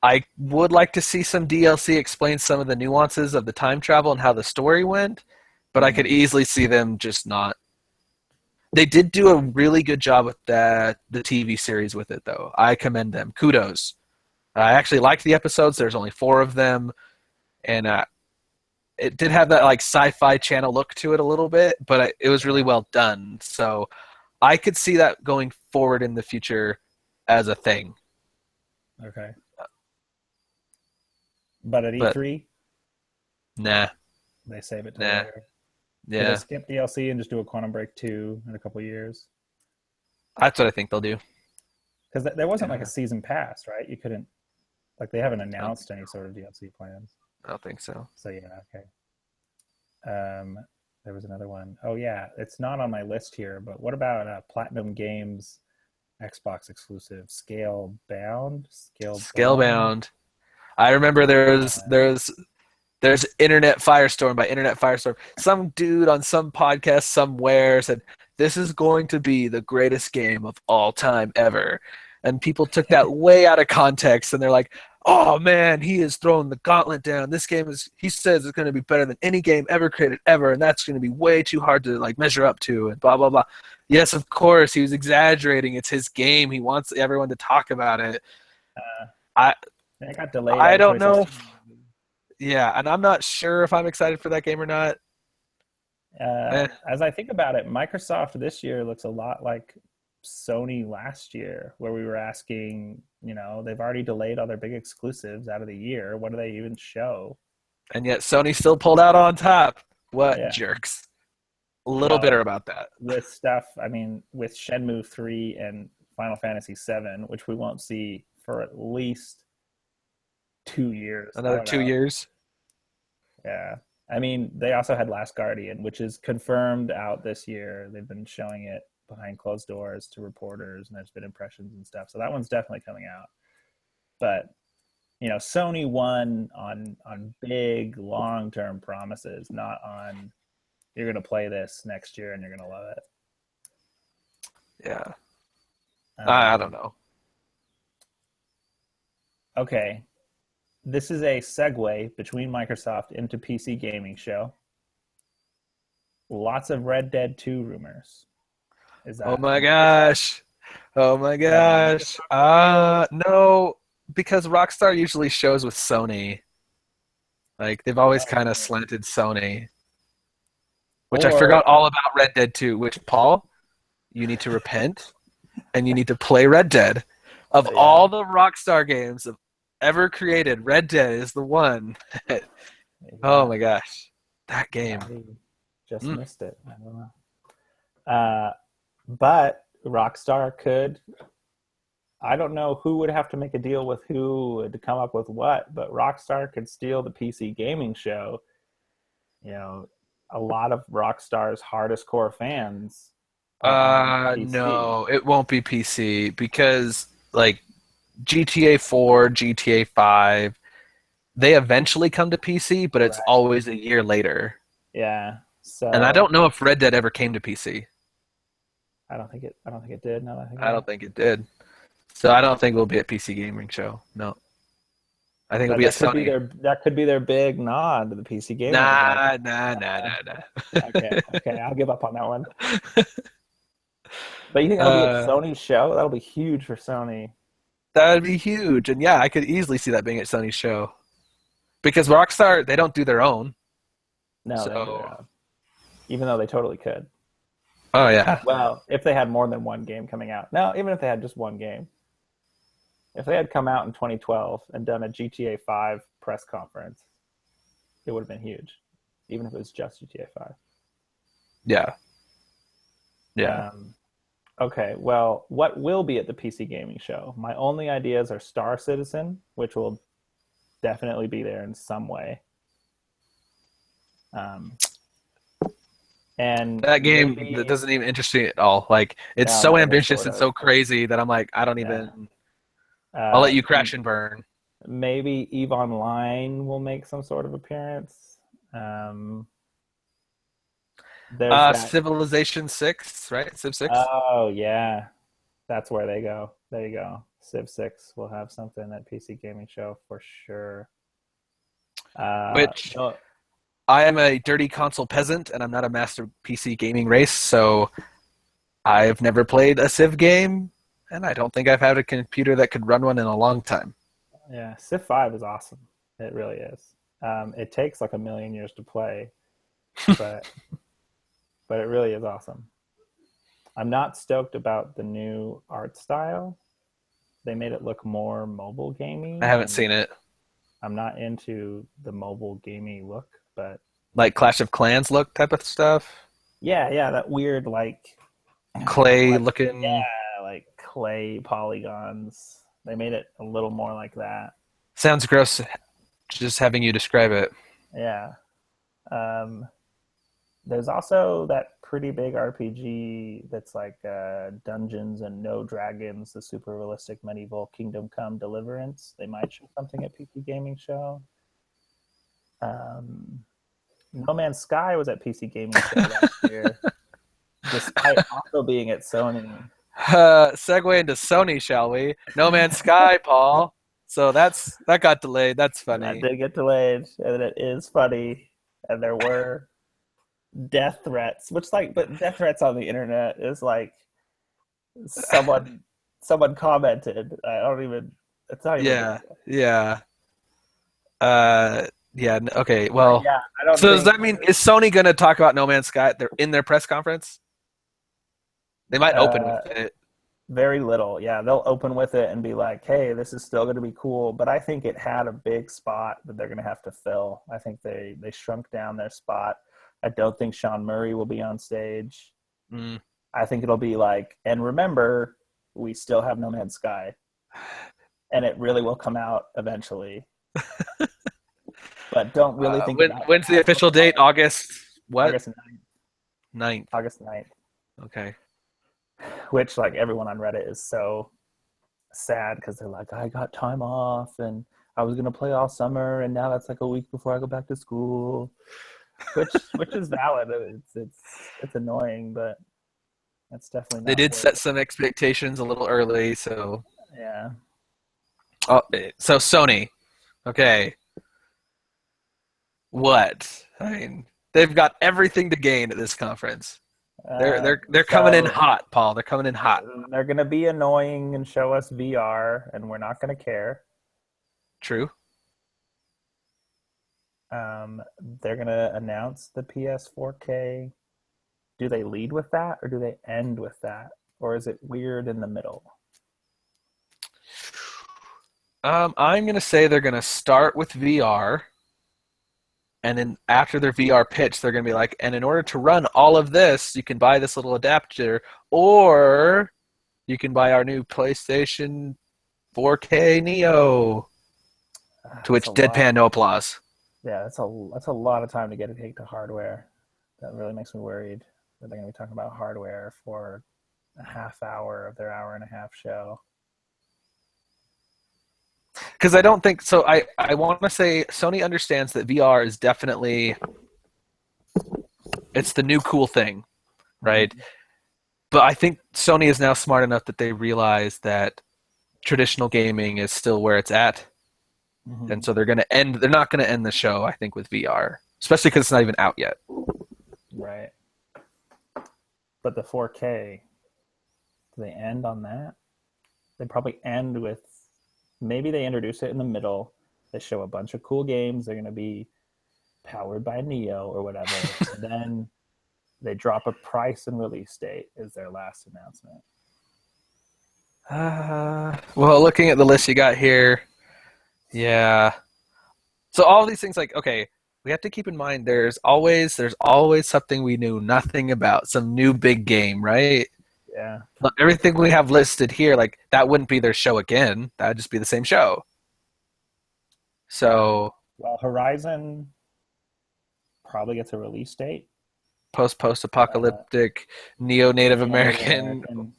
I would like to see some DLC explain some of the nuances of the time travel and how the story went, but I could Mhm. easily see them just not. They did do a really good job with that the TV series with it though. I commend them. Kudos. I actually liked the episodes. There's only 4 of them, and it did have that like sci-fi channel look to it a little bit, but it was really Yeah. well done. So I could see that going forward in the future as a thing. Okay. But at But E3, nah, they save it till nah, later. Do they yeah, skip DLC and just do a Quantum Break 2 in a couple years? that's what I think they'll do. Because there wasn't like a Yeah, season pass, right? You couldn't, like, they haven't I don't, announced any sort of DLC plans. I don't think so. So, yeah, okay. Um, there was another one. Oh, yeah, it's not on my list here, but what about Platinum Games Xbox exclusive Scale Bound? Scale Bound? Scalebound. I remember there's Uh, there's there's Internet Firestorm by Internet Firestorm. Some dude on some podcast somewhere said this is going to be the greatest game of all time ever, and people took that way out of context, and they're like, "Oh man, he is throwing the gauntlet down. This game is," he says, "it's going to be better than any game ever created ever, and that's going to be way too hard to like measure up to," and blah blah blah. Yes, of course, he was exaggerating. It's his game. He wants everyone to talk about it. uh, I it got delayed out I of don't know. 2016. Yeah, and I'm not sure if I'm excited for that game or not. Eh. As I think about it, Microsoft this year looks a lot like Sony last year, where we were asking, they've already delayed all their big exclusives out of the year. What do they even show? And yet Sony still pulled out on top. What Yeah. jerks. A little bitter Well, about that. with stuff, I mean, with Shenmue 3 and Final Fantasy 7, which we won't see for at least 2 years. I Another don't two know. years. Yeah. I mean, they also had Last Guardian, which is confirmed out this year. They've been showing it behind closed doors to reporters, and there's been impressions and stuff. So that one's definitely coming out. But Sony won on big long term promises, not on you're going to play this next year and you're going to love it. Yeah. I don't Um, know. okay, this is a segue between Microsoft into PC gaming show. Lots of Red Dead 2 rumors. Is Oh that my Microsoft? gosh. Oh my Is that a gosh. Microsoft rumor? No, because Rockstar usually shows with Sony. Like they've always kind of Oh, slanted Sony, which I or forgot all about Red Dead 2, which Paul, you need to repent and you need to play Red Dead. Of yeah, all the Rockstar games ever created, Red Dead is the one. Oh yeah, my gosh, that game. I just Mm. missed it. I don't know. But Rockstar could. I don't know who would have to make a deal with who to come up with what, but Rockstar could steal the PC gaming show. You know, a lot of Rockstar's hardest core fans are on PC. No, it won't be PC because like GTA 4, GTA 5, they eventually come to PC, but it's Right. always a year later. Yeah. And I So don't know if Red Dead ever came to PC. I don't think it. I don't think it did. Now that I think I about it, don't think it did. So I don't think we'll be at PC Gaming Show. No. I think it'll but be at that could be Sony. their big nod to the PC gaming event. Nah, nah, nah, Uh, nah, okay, nah. okay, I'll give up on that one. But you think that'll be at uh, Sony's show? That'll be huge for Sony. that would be huge. And yeah, I could easily see that being at Sony's show. Because Rockstar, they don't do their own. No, they don't do their So, own, even though they totally could. oh yeah. Well, if they had more than one game coming out. No, even if they had just one game. If they had come out in 2012 and done a GTA 5 press conference, it would have been huge, even if it was just GTA 5. Yeah. Yeah. Okay, well, what will be at the PC Gaming Show? My only ideas are Star Citizen, which will definitely be there in some way. Um, and That game that maybe, doesn't even interest me at all. Like it's no, so not even ambitious sort and of. so crazy that I'm like, I don't Yeah. even I'll Uh, let you crash and burn. maybe Eve Online will make some sort of appearance. Um, there's that. Civilization 6, right? Civ 6? Oh, yeah. That's where they go. There you go. Civ 6 will have something at PC Gaming Show for sure. Which No, I am a dirty console peasant, and I'm not a master PC gaming race, so I've never played a Civ game, and I don't think I've had a computer that could run one in a long time. yeah, Civ 5 is awesome. It really is. It takes like a million years to play, but it really is awesome. I'm not stoked about the new art style. They made it look more mobile I gamey, haven't and seen it. I'm not into the mobile gamey look. But Like Clash of Clans look type of stuff? yeah, that weird Clay like looking. like clay polygons. They made it a little more like that. Sounds gross just having you describe it. Yeah. Um, there's also that pretty big RPG that's like Dungeons and No Dragons, the super realistic medieval Kingdom Come Deliverance. They might show something at PC Gaming Show. Um, No Man's Sky was at PC Gaming Show last year, despite also being at Sony. Segue into Sony, shall we? No Man's Sky, Paul. So that got delayed. That's That funny. did get delayed, and it is funny. And there were death threats, but death threats on the internet is like someone commented. I don't even. It's not even a big Yeah, deal. yeah, yeah. Okay, But well, yeah, I don't so does think that mean is Sony going to talk about No Man's Sky? They're in their press conference. They might open with uh, it. very little. Yeah, they'll open with it and be like, "Hey, this is still going to be cool." But I think it had a big spot that they're going to have to fill. I think they shrunk down their spot. I don't think Sean Murray will be on stage. Mm. I think it'll be like, and remember, we still have No Man's Sky, and it really will come out eventually. But don't really think about it. When's the I don't official think date? about it. August what? August 9th. 9th. August 9th, Okay. which like everyone on Reddit is so sad because they're like, I got time off and I was gonna play all summer, and now that's like a week before I go back to school, which is valid. It's annoying, but that's definitely They not did worth set it. some expectations a little early, so Yeah. so Sony. Okay. What? I mean, they've got everything to gain at this conference. They're coming in So hot, Paul. They're coming in hot. they're gonna be annoying and show us VR, and we're not gonna care. True. They're gonna announce the PS4K. Do they lead with that, or do they end with that, or is it weird in the middle? I'm gonna say they're gonna start with VR, and then after their VR pitch, they're gonna be like, and in order to run all of this, you can buy this little adapter, or you can buy our new PlayStation 4K Neo. To That's which a lot. deadpan no applause. Yeah, that's a lot of time to get it to hardware. That really makes me worried that they're gonna be talking about hardware for a half hour of their hour and a half show. Because I don't think so. I want to say Sony understands that VR is definitely it's the new cool thing, right? Mm-hmm. But I think Sony is now smart enough that they realize that traditional gaming is still where it's at, and Mm-hmm. so they're going to end. They're not going to end the show, I think, with VR, especially because it's not even out yet. Right. But the 4K, do they end on that? They probably end with, maybe they introduce it in the middle. They show a bunch of cool games. They're going to be powered by Neo or whatever. And then they drop a price and release date is their last announcement. Well, looking at the list you got here, yeah. So all these things, like, okay, we have to keep in mind there's always something we knew nothing about, some new big game, right? Yeah. But everything we have listed here, like that wouldn't be their show again. That'd just be the same show. So Well, Horizon probably gets a release date. post Uh, apocalyptic neo Native Neo-Native American American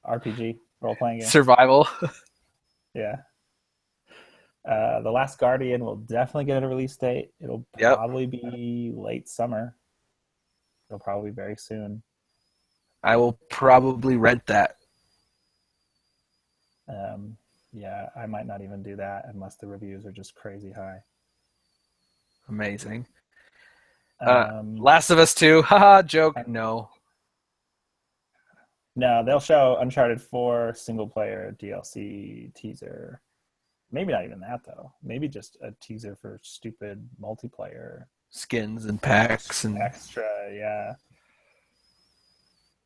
RPG role-playing game. survival. Yeah. The Last Guardian will definitely get a release date. It'll Yep. probably be late summer. It'll probably be very soon. I will probably rent that. Yeah, I might not even do that unless the reviews are just crazy high. Amazing. Um, Last of Us 2. Haha, joke. I- No. no, they'll show Uncharted 4 single player DLC teaser. Maybe not even that though. Maybe just a teaser for stupid multiplayer Skins and packs and extra. Yeah,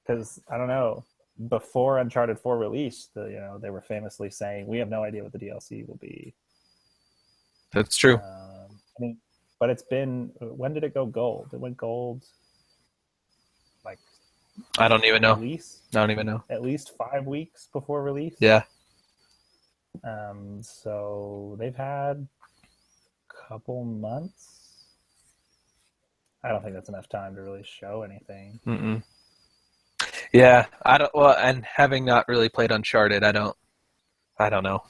because I don't know. Before Uncharted 4 released, they were famously saying we have no idea what the DLC will be. that's true. I mean, but it's been when did it go gold? It went gold like I don't even at know. least I don't even know. 5 weeks before release. Yeah. So they've had a couple months. I don't think that's enough time to really show anything. Mm-mm. Yeah. I don't. Well, and having not really played Uncharted, I don't. I don't know.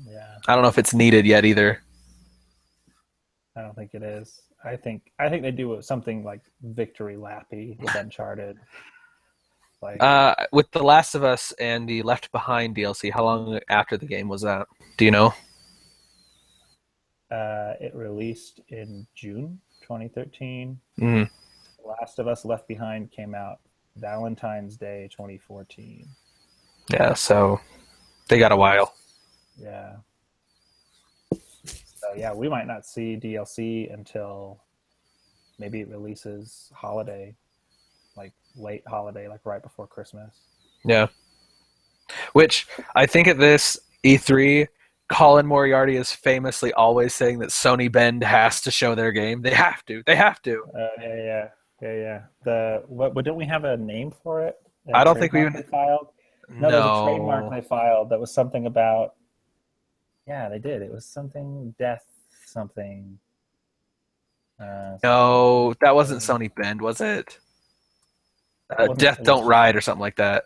Yeah, I don't know if it's needed yet either. I don't think it is. I think they do something like victory lappy with Uncharted. Like With The Last of Us and the Left Behind DLC, how long after the game was that? Do you know? it released in June 2013. Mm. Last of Us Left Behind came out Valentine's Day 2014. Yeah. So they got a while. Yeah. So yeah, we might not see DLC until maybe it releases holiday, like late holiday, like right before Christmas. Yeah. Which I think at this E3, Colin Moriarty is famously always saying that Sony Bend has to show their game. They have to. They have to. Yeah. The what? Don't we have a name for it? A I don't think we trademark even. they filed? No, there's a trademark No. they filed that was something about. Yeah, they did. It was something death something. No, that wasn't Something. Sony Bend, was it? That wasn't. Death It Don't was Ride or something like that.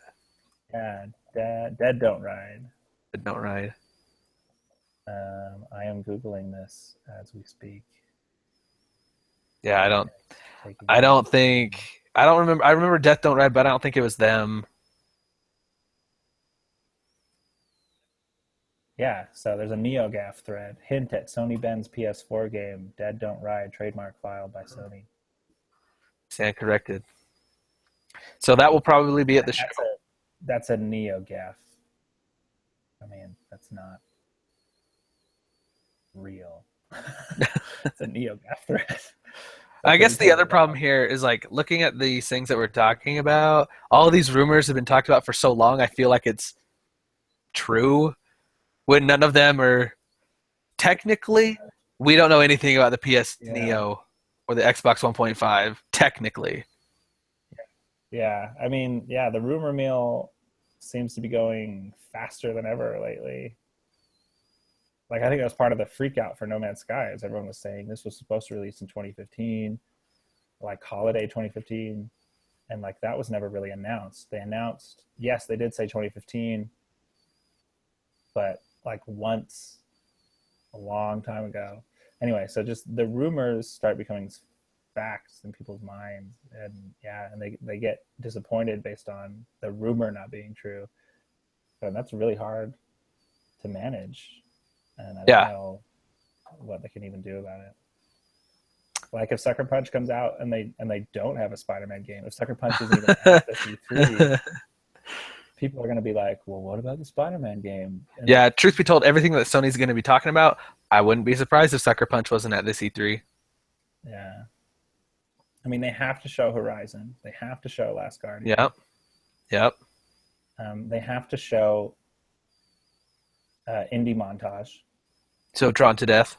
yeah. Dead don't ride. Dead Don't Ride. I am googling this as we speak. Yeah, I don't. Taking I don't notes. think. I don't remember. I remember Death Don't Ride, but I don't think it was them. Yeah, so there's a NeoGAF thread. Hint at Sony Ben's PS4 game, Dead Don't Ride, trademark filed by Sony. Stand corrected. So that will probably be at the And show. that's a NeoGAF. I mean, that's not real. It's a NeoGAF thread. I That could be guess the other totally problem wrong. here is like looking at these things that we're talking about. All these rumors have been talked about for so long. I feel like it's true when none of them are technically. We don't know anything about the PS Yeah, Neo or the Xbox 1.5 technically. yeah. I mean, yeah, the rumor mill seems to be going faster than ever lately. Like I think that was part of the freak out for No Man's Sky, as everyone was saying this was supposed to release in 2015, like holiday 2015, and like that was never really announced. They announced, yes, they did say 2015, but like once a long time ago. Anyway, so just the rumors start becoming facts in people's minds, and yeah, and they get disappointed based on the rumor not being true. So that's really hard to manage, and I don't Yeah. know what they can even do about it. Like if Sucker Punch comes out and they don't have a Spider-Man game, if Sucker Punch isn't even at this E3, people are going to be like, "Well, what about the Spider-Man game?" And Yeah, truth be told, everything that Sony's going to be talking about, I wouldn't be surprised if Sucker Punch wasn't at this E3. yeah, I mean, they have to show Horizon. They have to show Last Guardian. Yep. Yep. They have to show Indie Montage, So Drawn to Death.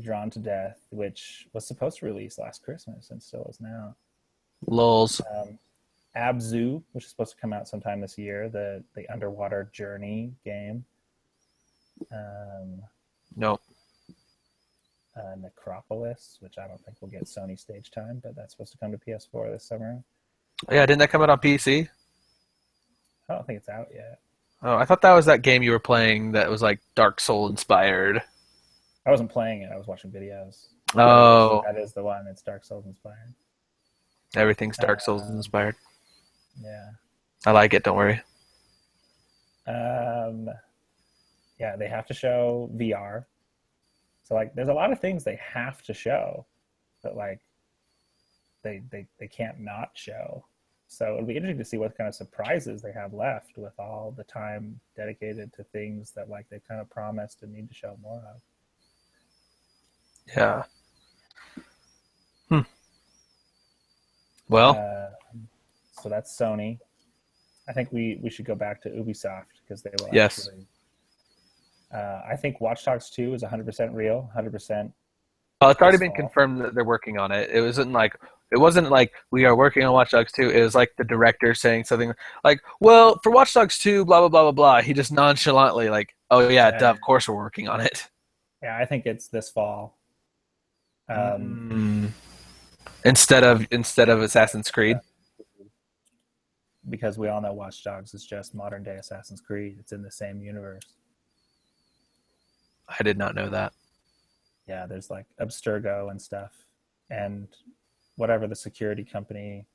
Drawn to Death, which was supposed to release last Christmas and still is now. Lulz. Abzu, which is supposed to come out sometime this year, the underwater journey game. Um, Nope. Necropolis, which I don't think will get Sony stage time, but that's supposed to come to PS4 this summer. Yeah, didn't that come out on PC? I don't think it's out yet. Oh, I thought that was that game you were playing that was like Dark Soul inspired. I wasn't playing it. I was watching videos. Oh, That is the one. It's Dark Souls inspired. everything's Dark Souls Um, inspired. yeah. I like it, don't worry. Um, yeah, they have to show VR. So like, there's a lot of things they have to show, but like they can't not show. So it'll be interesting to see what kind of surprises they have left with all the time dedicated to things that like they kind of promised and need to show more of. Yeah. Hmm. Well, Uh, so that's Sony. I think we should go back to Ubisoft because they will yes. actually. I think Watch Dogs 2 is 100% real, 100% Well, it's already this been fall. confirmed that they're working on it. It wasn't like we are working on Watch Dogs 2. It was like the director saying something like, "Well, for Watch Dogs 2, blah blah blah blah blah." He just nonchalantly like, "Oh yeah, duh, Yeah, of course we're working on it." yeah, I think it's this fall. Um, Mm. Instead of Assassin's Creed. because we all know Watch Dogs is just modern day Assassin's Creed. It's in the same universe. I did not know that. Yeah, there's like Abstergo and stuff, and whatever the security company.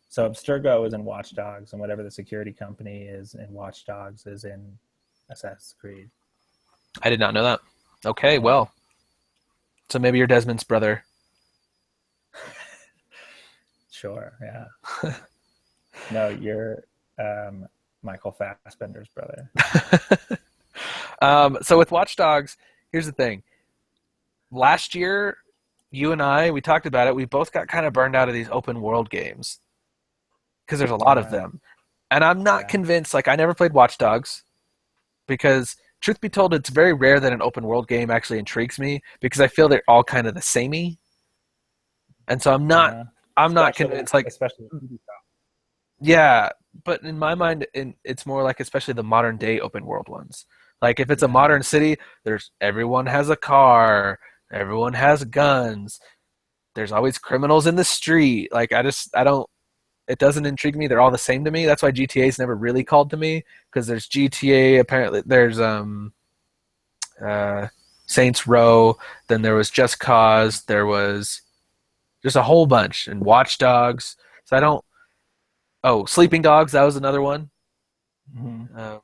So Abstergo is in Watch Dogs, and whatever the security company is in Watch Dogs is in Assassin's Creed. I did not know that. Okay, Yeah, well, so maybe you're Desmond's brother. sure. Yeah. No, you're um, Michael Fassbender's brother. So with Watch Dogs, here's the thing. Last year, you and we talked about it. We both got kind of burned out of these open world games because there's a lot of Uh, them. And I'm not yeah. convinced, like, I never played Watch Dogs because, truth be told, it's very rare that an open world game actually intrigues me because I feel they're all kind of the samey. And so Uh, I'm not especially convinced, like, especially Ubisoft. yeah, but in my mind, it's more like especially the modern day open world ones. Like if it's a Yeah. modern city, there's everyone has a car, everyone has guns, there's always criminals in the street. Like I don't it doesn't intrigue me. They're all the same to me. That's why GTA's never really called to me because there's GTA apparently there's uh Saints Row, then there was Just Cause, there was just a whole bunch and Watch Dogs. So I don't Oh, Sleeping Dogs, that was another one. Mhm. Um,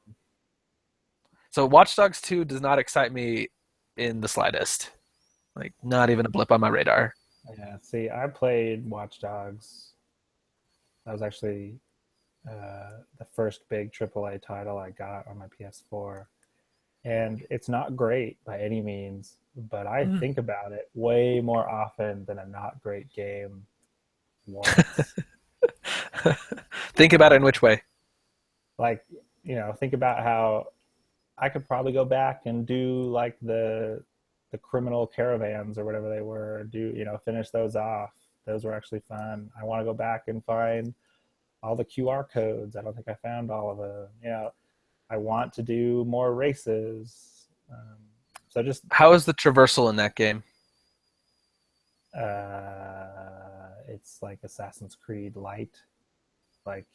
so Watch Dogs 2 does not excite me in the slightest. Like not even a blip on my radar. Yeah. See, I played Watch Dogs. That was actually the first big AAA title I got on my PS4. And it's not great by any means, but I Mm. think about it way more often than a not great game warrants. Think about it in which way? Like, think about how I could probably go back and do like the criminal caravans or whatever they were, finish those off. Those were actually fun. I want to go back and find all the QR codes. I don't think I found all of them. I want to do more races. So just How is the traversal in that game? it's like Assassin's Creed Light. Like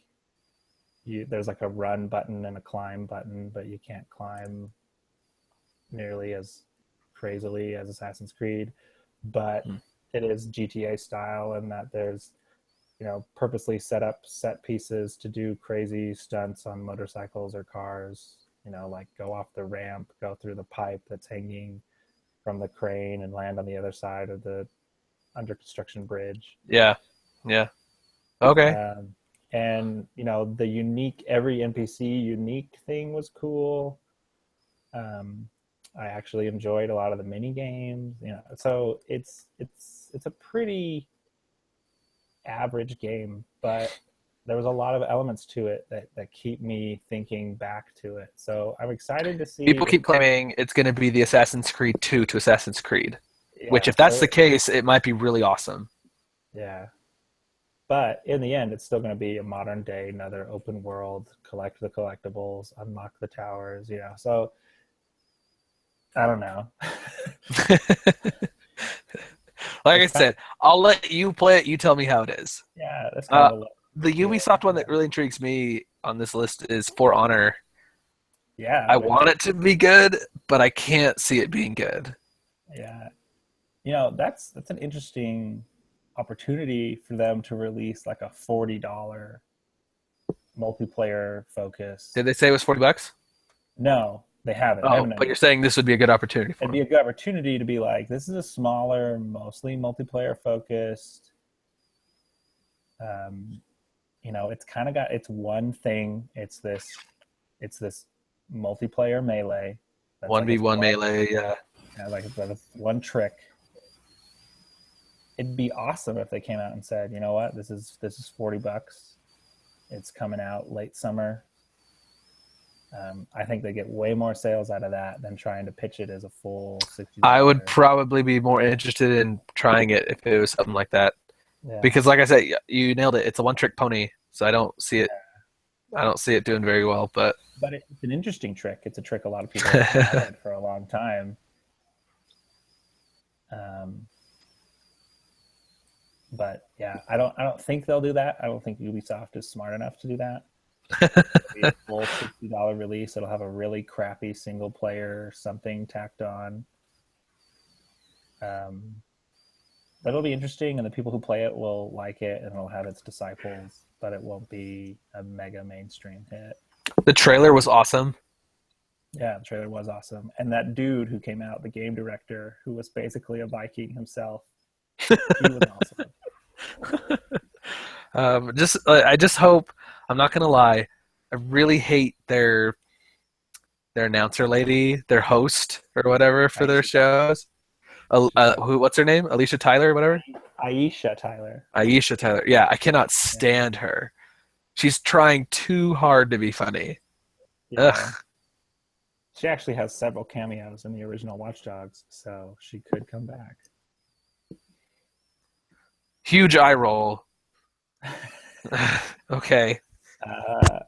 there's like a run button and a climb button, but you can't climb nearly as crazily as Assassin's Creed. But Hmm. it is GTA style in that there's purposely set up set pieces to do crazy stunts on motorcycles or cars. Like go off the ramp, go through the pipe that's hanging from the crane, and land on the other side of the under construction bridge. Yeah. Yeah. Okay. Um, and the unique every NPC unique thing was cool. Um, I actually enjoyed a lot of the mini games. So it's a pretty average game, but there was a lot of elements to it that keep me thinking back to it. So I'm excited to see. People keep claiming it's going to be the Assassin's Creed 2 to Assassin's Creed, which Yeah, if that's the case, it might be really awesome. yeah. But in the end, it's still going to be a modern day, another open world, collect the collectibles, unlock the towers. So I don't know. Like I It's kind of said, I'll let you play it. You tell me how it is. yeah, that's kind Uh, of a look. the Yeah, Ubisoft one that really intrigues me on this list is For Honor. yeah, I with want it to be good, but I can't see it being good. yeah. That's an interesting opportunity for them to release like a $40 multiplayer Did focused. they say it was $40? No, they haven't. They Oh, haven't but done you're it. saying this would be a good opportunity It'd for be him. a good opportunity to be like, this is a smaller, mostly multiplayer focused. Um, it's kind of got its one thing. It's this multiplayer melee. That's like its 1v1 one, melee, yeah. like that's one trick. It'd be awesome if they came out and said, you know what, this is $40. It's coming out late summer. I think they get way more sales out of that than trying to pitch it as a full sixty I would dollars. probably be more interested in trying it if it was something like that. Yeah, Because like I said, you nailed it. It's a one trick pony, so I don't see it doing very well, but but it's an interesting trick. It's a trick a lot of people have wanted for a long time. Um, but yeah, I don't think they'll do that. I don't think Ubisoft is smart enough to do that. It'll be a full $60 release. It'll have a really crappy single player something tacked on. Um, but it'll be interesting, and the people who play it will like it, and it'll have its disciples. But it won't be a mega mainstream hit. the trailer was awesome. Yeah, the trailer was awesome, and that dude who came out, the game director, who was basically a Viking himself, he was awesome. I just hope. I'm not gonna lie. I really hate their announcer lady, their host or whatever for their Aisha Tyler. shows. She's awesome. What's her name? Alicia Tyler, whatever. Aisha Tyler. Aisha Tyler. Yeah, I cannot Yeah, stand her. She's trying too hard to be funny. yeah. Ugh. She actually has several cameos in the original Watch Dogs, so she could come back. Huge eye roll. Okay. Uh,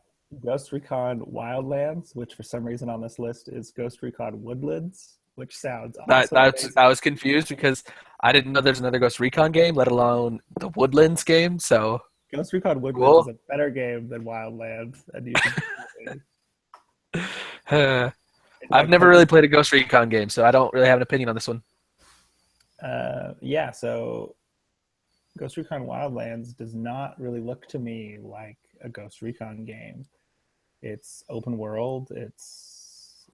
Ghost Recon Wildlands, which for some reason on this list is Ghost Recon Woodlands, which sounds also I amazing. was confused because I didn't know there's another Ghost Recon game, let alone the Woodlands game. So Ghost Recon Woodlands is cool. a better game than Wildlands, and you should I've it like never has really played a Ghost Recon game, so I don't really have an opinion on this one. yeah. So Ghost Recon Wildlands does not really look to me like a Ghost Recon game. It's open world.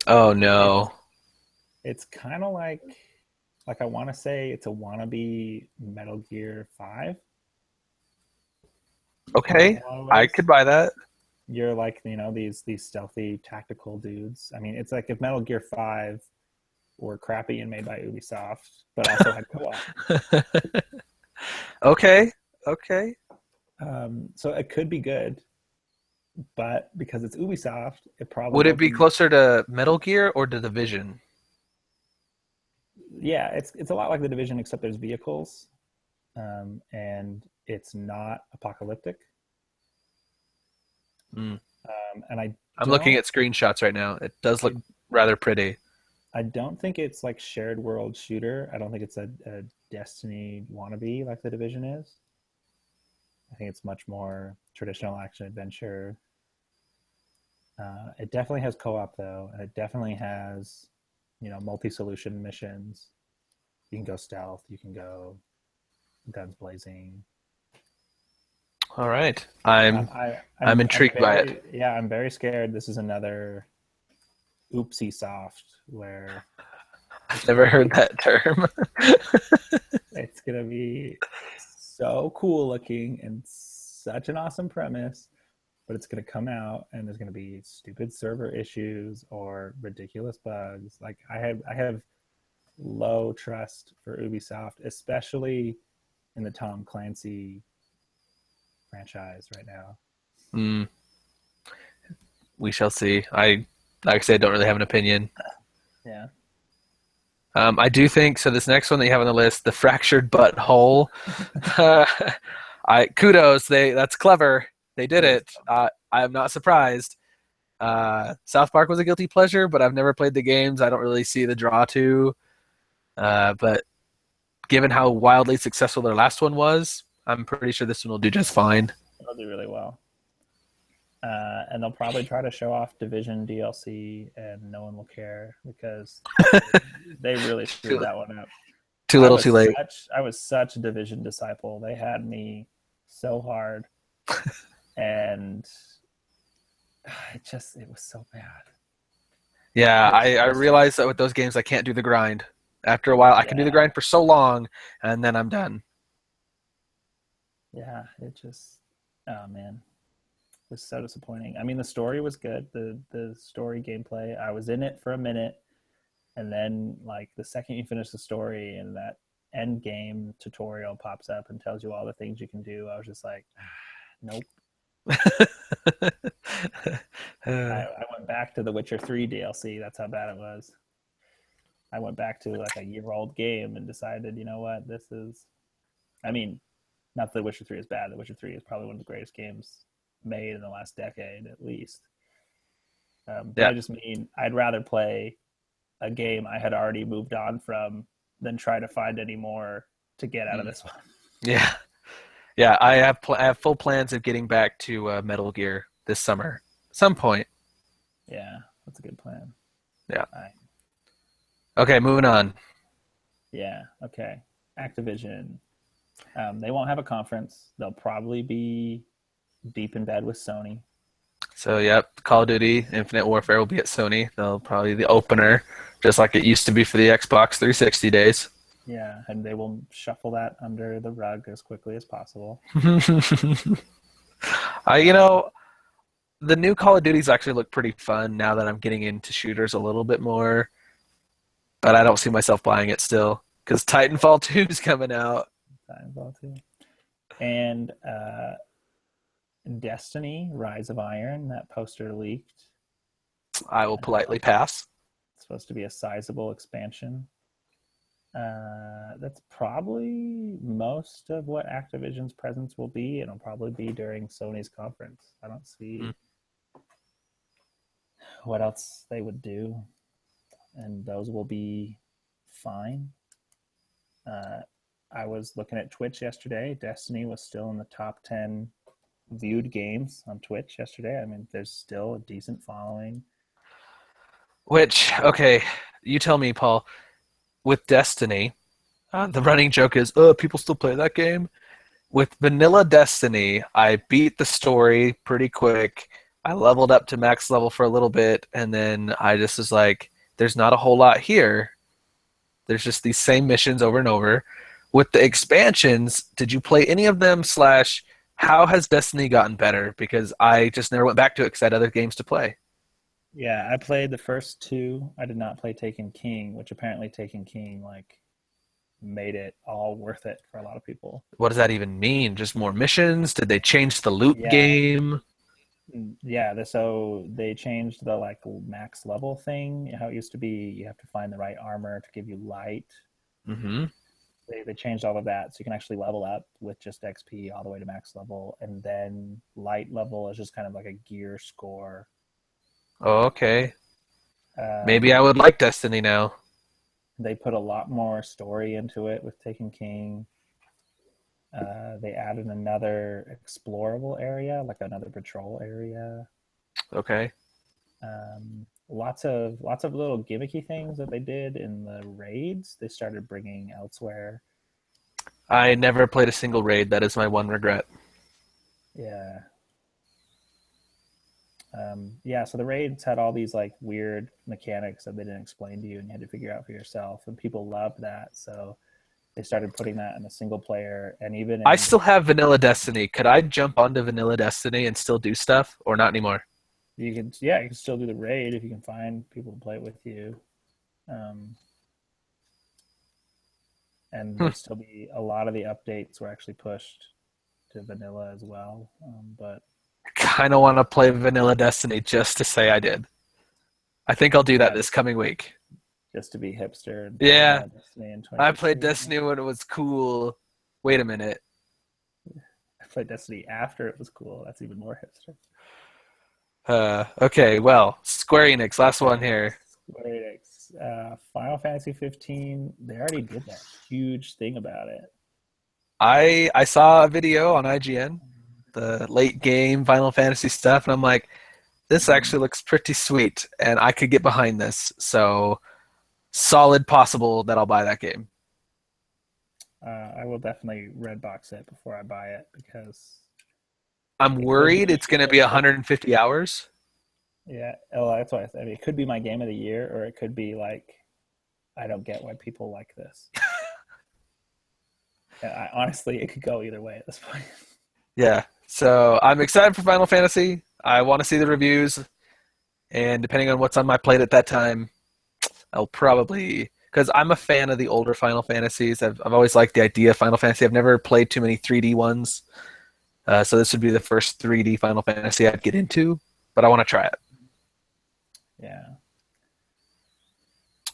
Oh It's no. it's kind of like I want to say it's a wannabe Metal Gear 5 in Okay, a lot of I ways. could buy that. You're like, these stealthy tactical dudes. I mean, it's like if Metal Gear 5 were crappy and made by Ubisoft, but also had co-op. Okay, okay. So it could be good, but because it's Ubisoft, it probably Would it won't be be. closer to Metal Gear or to Division? Yeah, it's a lot like the Division, except there's vehicles, and it's not apocalyptic. Mm. And I'm looking don't at screenshots right now. It does look I rather pretty. I don't think it's like shared world shooter. I don't think it's a Destiny wannabe like the Division is. I think it's much more traditional action adventure. It definitely has co-op though, and it definitely has, multi-solution missions. You can go stealth. You can go guns blazing. All right. I'm I'm intrigued by it. very yeah, I'm very scared. This is another oopsie soft where I've it's never gonna heard be that term. it's gonna be so cool looking and such an awesome premise, but it's gonna come out and there's gonna be stupid server issues or ridiculous bugs. Like I have low trust for Ubisoft, especially in the Tom Clancy franchise right now. Mm, we shall see. Like I said, don't really have an opinion. Yeah. I do think so. This next one that you have on the list, the fractured butthole. I kudos. That's clever. They did It is. it. I am not surprised. South Park was a guilty pleasure, but I've never played the games. I don't really see the draw to. But given how wildly successful their last one was, I'm pretty sure this one will do just fine. It'll do really well. And they'll probably try to show off Division DLC, and no one will care because they really screwed Too, that one up. too little, too late. I was such a Division disciple. They had me so hard, and it was so bad. Yeah, It's I just realized that with those games I can't do the grind. After a while, I can do the yeah, grind for so long, and then I'm done. yeah. It just oh man, it was so disappointing. I mean, the story was good. The story gameplay. I was in it for a minute, and then like the second you finish the story and that end game tutorial pops up and tells you all the things you can do, I was just like, nope. Uh, I went back to the Witcher 3 DLC. That's how bad it was. I went back to like a year old game and decided, you know what, this is. I mean, not that The Witcher 3 is bad. The Witcher 3 is probably one of the greatest games made in the last decade, at least. But yeah, I just mean I'd rather play a game I had already moved on from than try to find any more to get out of mm, this one. yeah, yeah. I have full plans of getting back to Metal Gear this summer, some point. Yeah, that's a good plan. Yeah. I, Okay, moving on. yeah, okay. Activision. They won't have a conference. They'll probably be deep in bed with Sony. So, yep, Call of Duty Infinite Warfare will be at Sony. They'll probably the opener, just like it used to be for the Xbox 360 days. Yeah, and they will shuffle that under the rug as quickly as possible. You Um, know, the new Call of Duties actually look pretty fun now that I'm getting into shooters a little bit more, but I don't see myself buying it still because Titanfall 2 is coming out. Titanfall 2. And Destiny, Rise of Iron, that poster leaked. I will politely pass. It's supposed to be a sizable expansion. That's probably most of what Activision's presence will be. It'll probably be during Sony's conference. I don't Mm. see what else they would do, and those will be fine. Uh, I was looking at Twitch yesterday. Destiny was still in the top 10 viewed games on Twitch yesterday. I mean, there's still a decent following. Which, okay, you tell me, Paul. With Destiny, the running joke is, "Oh, people still play that game." With Vanilla Destiny, I beat the story pretty quick. I leveled up to max level for a little bit, and then I just was like, "There's not a whole lot here. There's just these same missions over and over." With the expansions, did you play any of them? Slash, how has Destiny gotten better? Because I just never went back to it because I had other games to play. Yeah, I played the first two. I did not play Taken King, which apparently Taken King like made it all worth it for a lot of people. What does that even mean? Just more missions? Did they change the loot Yeah, game? yeah. So they changed the like max level thing. How it used to be, you have to find the right armor to give you light. Mm-hmm. They changed all of that, so you can actually level up with just XP all the way to max level, and then light level is just kind of like a gear score. Oh, okay. Maybe I Um, would like Destiny now. they put a lot more story into it with Taken King. They added another explorable area, like another patrol area. Okay. Lots of little gimmicky things that they did in the raids. They started bringing elsewhere. I never played a single raid. That is my one regret. Yeah, yeah. So the raids had all these like weird mechanics that they didn't explain to you, and you had to figure out for yourself. And people loved that, so they started putting that in a single player, and even I in still have Vanilla Destiny. Could I jump onto Vanilla Destiny and still do stuff, or not anymore? you can yeah you can still do the raid if you can find people to play it with you. Um, and Hmm. there'd still be a lot of the updates were actually pushed to vanilla as well. But Kind of want to play Vanilla Destiny just to say I did. I think I'll do that yeah, this coming week. just to be hipster and play Yeah, vanilla Destiny in I played 2016. Destiny when it was cool. Wait a minute. I played Destiny after it was cool. That's even more hipster. Okay, well, Square Enix, last one Okay, here. Square Enix, Final Fantasy 15. They already did that huge thing about it. I saw a video on IGN, the late game Final Fantasy stuff, and I'm like, this Mm-hmm. actually looks pretty sweet, and I could get behind this. So solid possible that I'll buy that game. I will definitely red box it before I buy it because I'm it could worried be it's going to be it could 150 hours. Yeah. Oh, that's why I said it could be my game of the year, or it could be like I don't get why people like this. Honestly, it could go either way at this point. Yeah. So I'm excited for Final Fantasy. I want to see the reviews, and depending on what's on my plate at that time, I'll probably because I'm a fan of the older Final Fantasies. I've always liked the idea of Final Fantasy. I've never played too many 3D ones, so this would be the first 3D Final Fantasy I'd get into. But I want to try it. Yeah.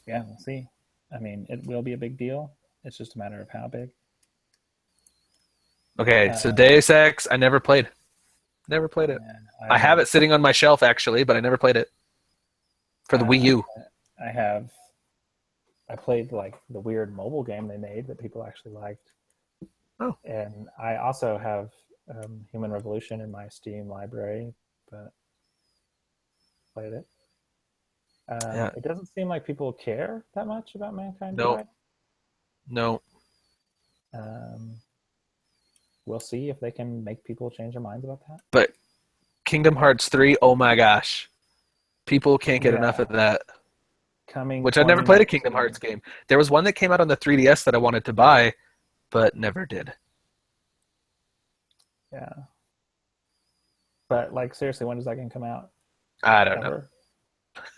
Yeah, we'll see. I mean, it will be a big deal. It's just a matter of how big. Okay, so Uh, Deus Ex, I never played. Never played it. yeah, I have it sitting on my shelf actually, but I never played it for the Wii uh, U. I have. I played like the weird mobile game they made that people actually liked, Oh, and I also have Human Revolution in my Steam library, but played it. yeah. It doesn't seem like people care that much about Mankind No, Divided. no. Um, we'll see if they can make people change their minds about that. But Kingdom Hearts 3, oh my gosh. People can't get enough Yeah, of that. coming Which I've never played a Kingdom 2019. Hearts game. There was one that came out on the 3DS that I wanted to buy, but never did. Yeah, but like seriously, when does that game come out? I don't know. Ever?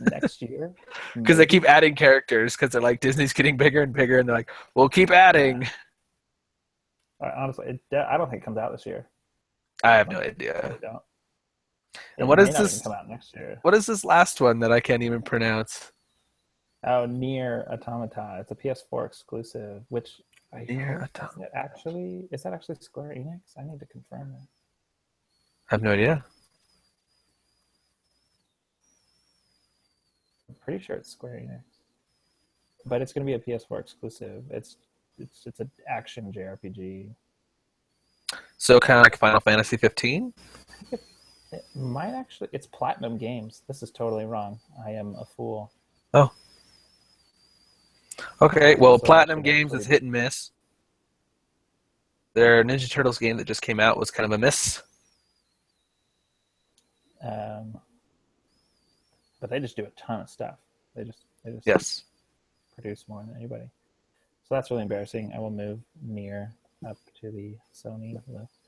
Next year? Because they keep Maybe. adding characters because they're like, Disney's getting bigger and bigger, and they're like, we'll keep adding. Yeah. Honestly, I don't think it comes out this year. I have no Like, I idea. really don't. And It may not even come out next year. what is this last one that I can't even pronounce? Oh, Near Automata. It's a PS4 exclusive, which I Near hope Automata. is that actually Square Enix? I need to confirm that. I have no idea. I'm pretty sure it's Square Enix, but it's going to be a PS4 exclusive. It's an action JRPG. So kind of like Final Fantasy 15? I think it might actually. It's Platinum Games. This is totally wrong. I am a fool. Oh, okay. Well, This will Platinum actually Games is hit and miss. Their Ninja Turtles game that just came out was kind of a miss. um, but they just do a ton of stuff. They just Yes. produce more than anybody. So that's really embarrassing. I will move Near up to the Sony list.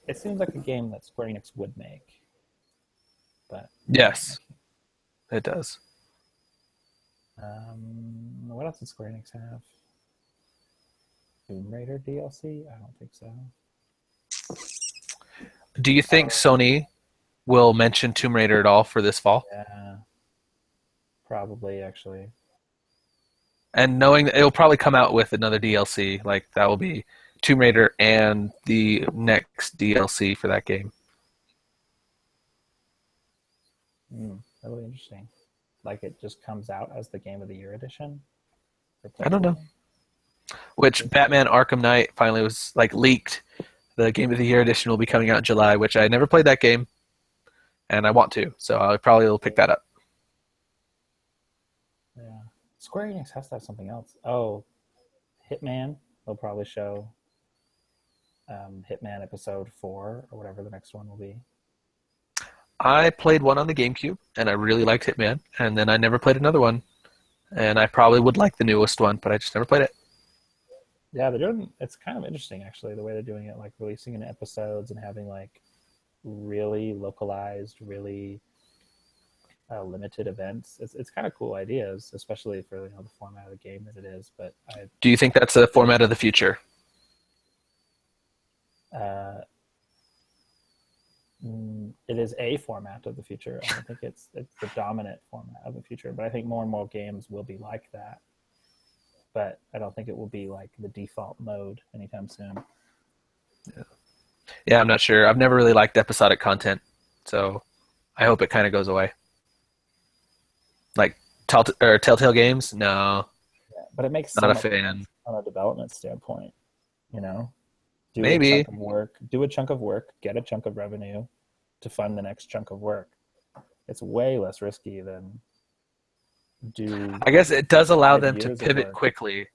It seems like a game that Square Enix would make, but Yes, it does. what else does Square Enix have? Tomb Raider DLC? I don't think so. Do you think Sony will mention Tomb Raider at all for this fall? Yeah, probably actually. And knowing that it'll probably come out with another DLC, like that will be Tomb Raider and the next DLC for that game. That'll be interesting. Like it just comes out as the Game of the Year edition for I don't know. PlayStation. Which Batman Arkham Knight finally was like leaked. The Game of the Year edition will be coming out in July, which I never played that game, and I want to, so I probably will pick that up. Yeah. Square Enix has to have something else. Oh, Hitman. They'll probably show Hitman Episode 4 or whatever the next one will be. I played one on the GameCube, and I really liked Hitman, and then I never played another one, and I probably would like the newest one, but I just never played it. Yeah, they're doing. It's kind of interesting actually the way they're doing it, like releasing in episodes and having like really localized, really limited events. It's kind of cool ideas, especially for the format of the game that it is. But Do you think that's a format of the future? uh, it is a format of the future. I don't think it's the dominant format of the future, but I think more and more games will be like that. But I don't think it will be like the default mode anytime soon. Yeah, I'm not sure. I've never really liked episodic content, so I hope it kind of goes away. Like Telltale Games, no, Yeah, but it makes not so a much sense fan. on a development standpoint. You know, do a Maybe. chunk of work, do a chunk of work, get a chunk of revenue to fund the next chunk of work. It's way less risky than do I guess it does allow 5 them to years of pivot work. quickly.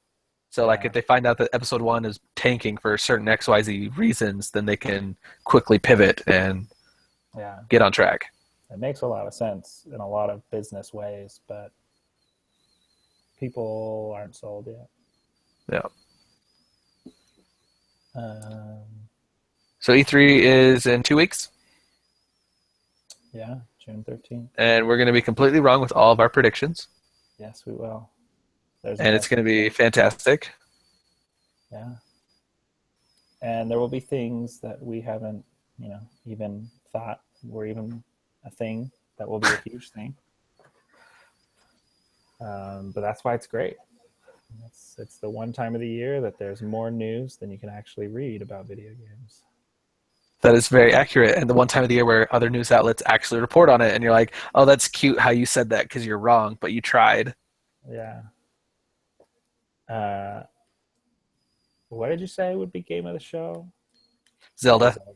So, like, Yeah, if they find out that episode one is tanking for certain XYZ reasons, then they can quickly pivot and Yeah, get on track. it makes a lot of sense in a lot of business ways, but people aren't sold yet. Yeah. Um, So E3 is in 2 weeks, yeah, June 13th. and we're going to be completely wrong with all of our predictions, Yes, we will. There's and no it's going to such be thing. fantastic. Yeah. And there will be things that we haven't, even thought were even a thing that will be a huge thing. But that's why it's great. It's the one time of the year that there's more news than you can actually read about video games. That is very accurate. And the one time of the year where other news outlets actually report on it, and you're like, oh, that's cute how you said that because you're wrong, but you tried. Yeah. Uh, what did you say would be game of the show? Oh, Zelda. Zelda.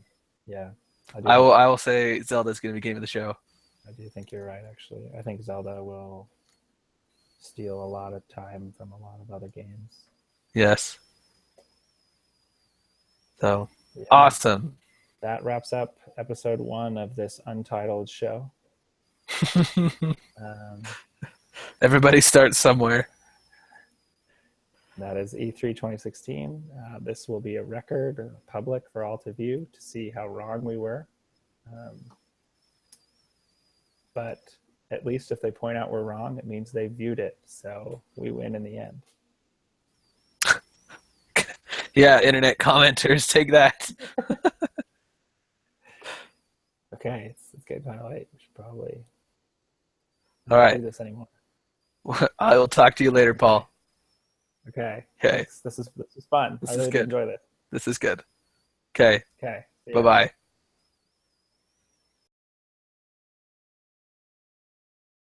Yeah, I do I think will. you're I right. will say Zelda's going to be game of the show. I do think you're right. Actually, I think Zelda will steal a lot of time from a lot of other games. Yes. So Yeah, awesome. that wraps up episode 1 of this untitled show. Um, Everybody starts somewhere. that is E3 2016. This will be a record public for all to view to see how wrong we were. Um, but at least if they point out we're wrong, it means they viewed it. So we win in the end. Yeah, internet commenters, take that. Okay, it's getting kind of late. We should probably All not right. do this anymore. I will talk to you later, Okay. Paul. Okay. Okay. Thanks. This is fun. I This is really did good. enjoy this. This is good. Okay. Okay. See Bye ya. bye.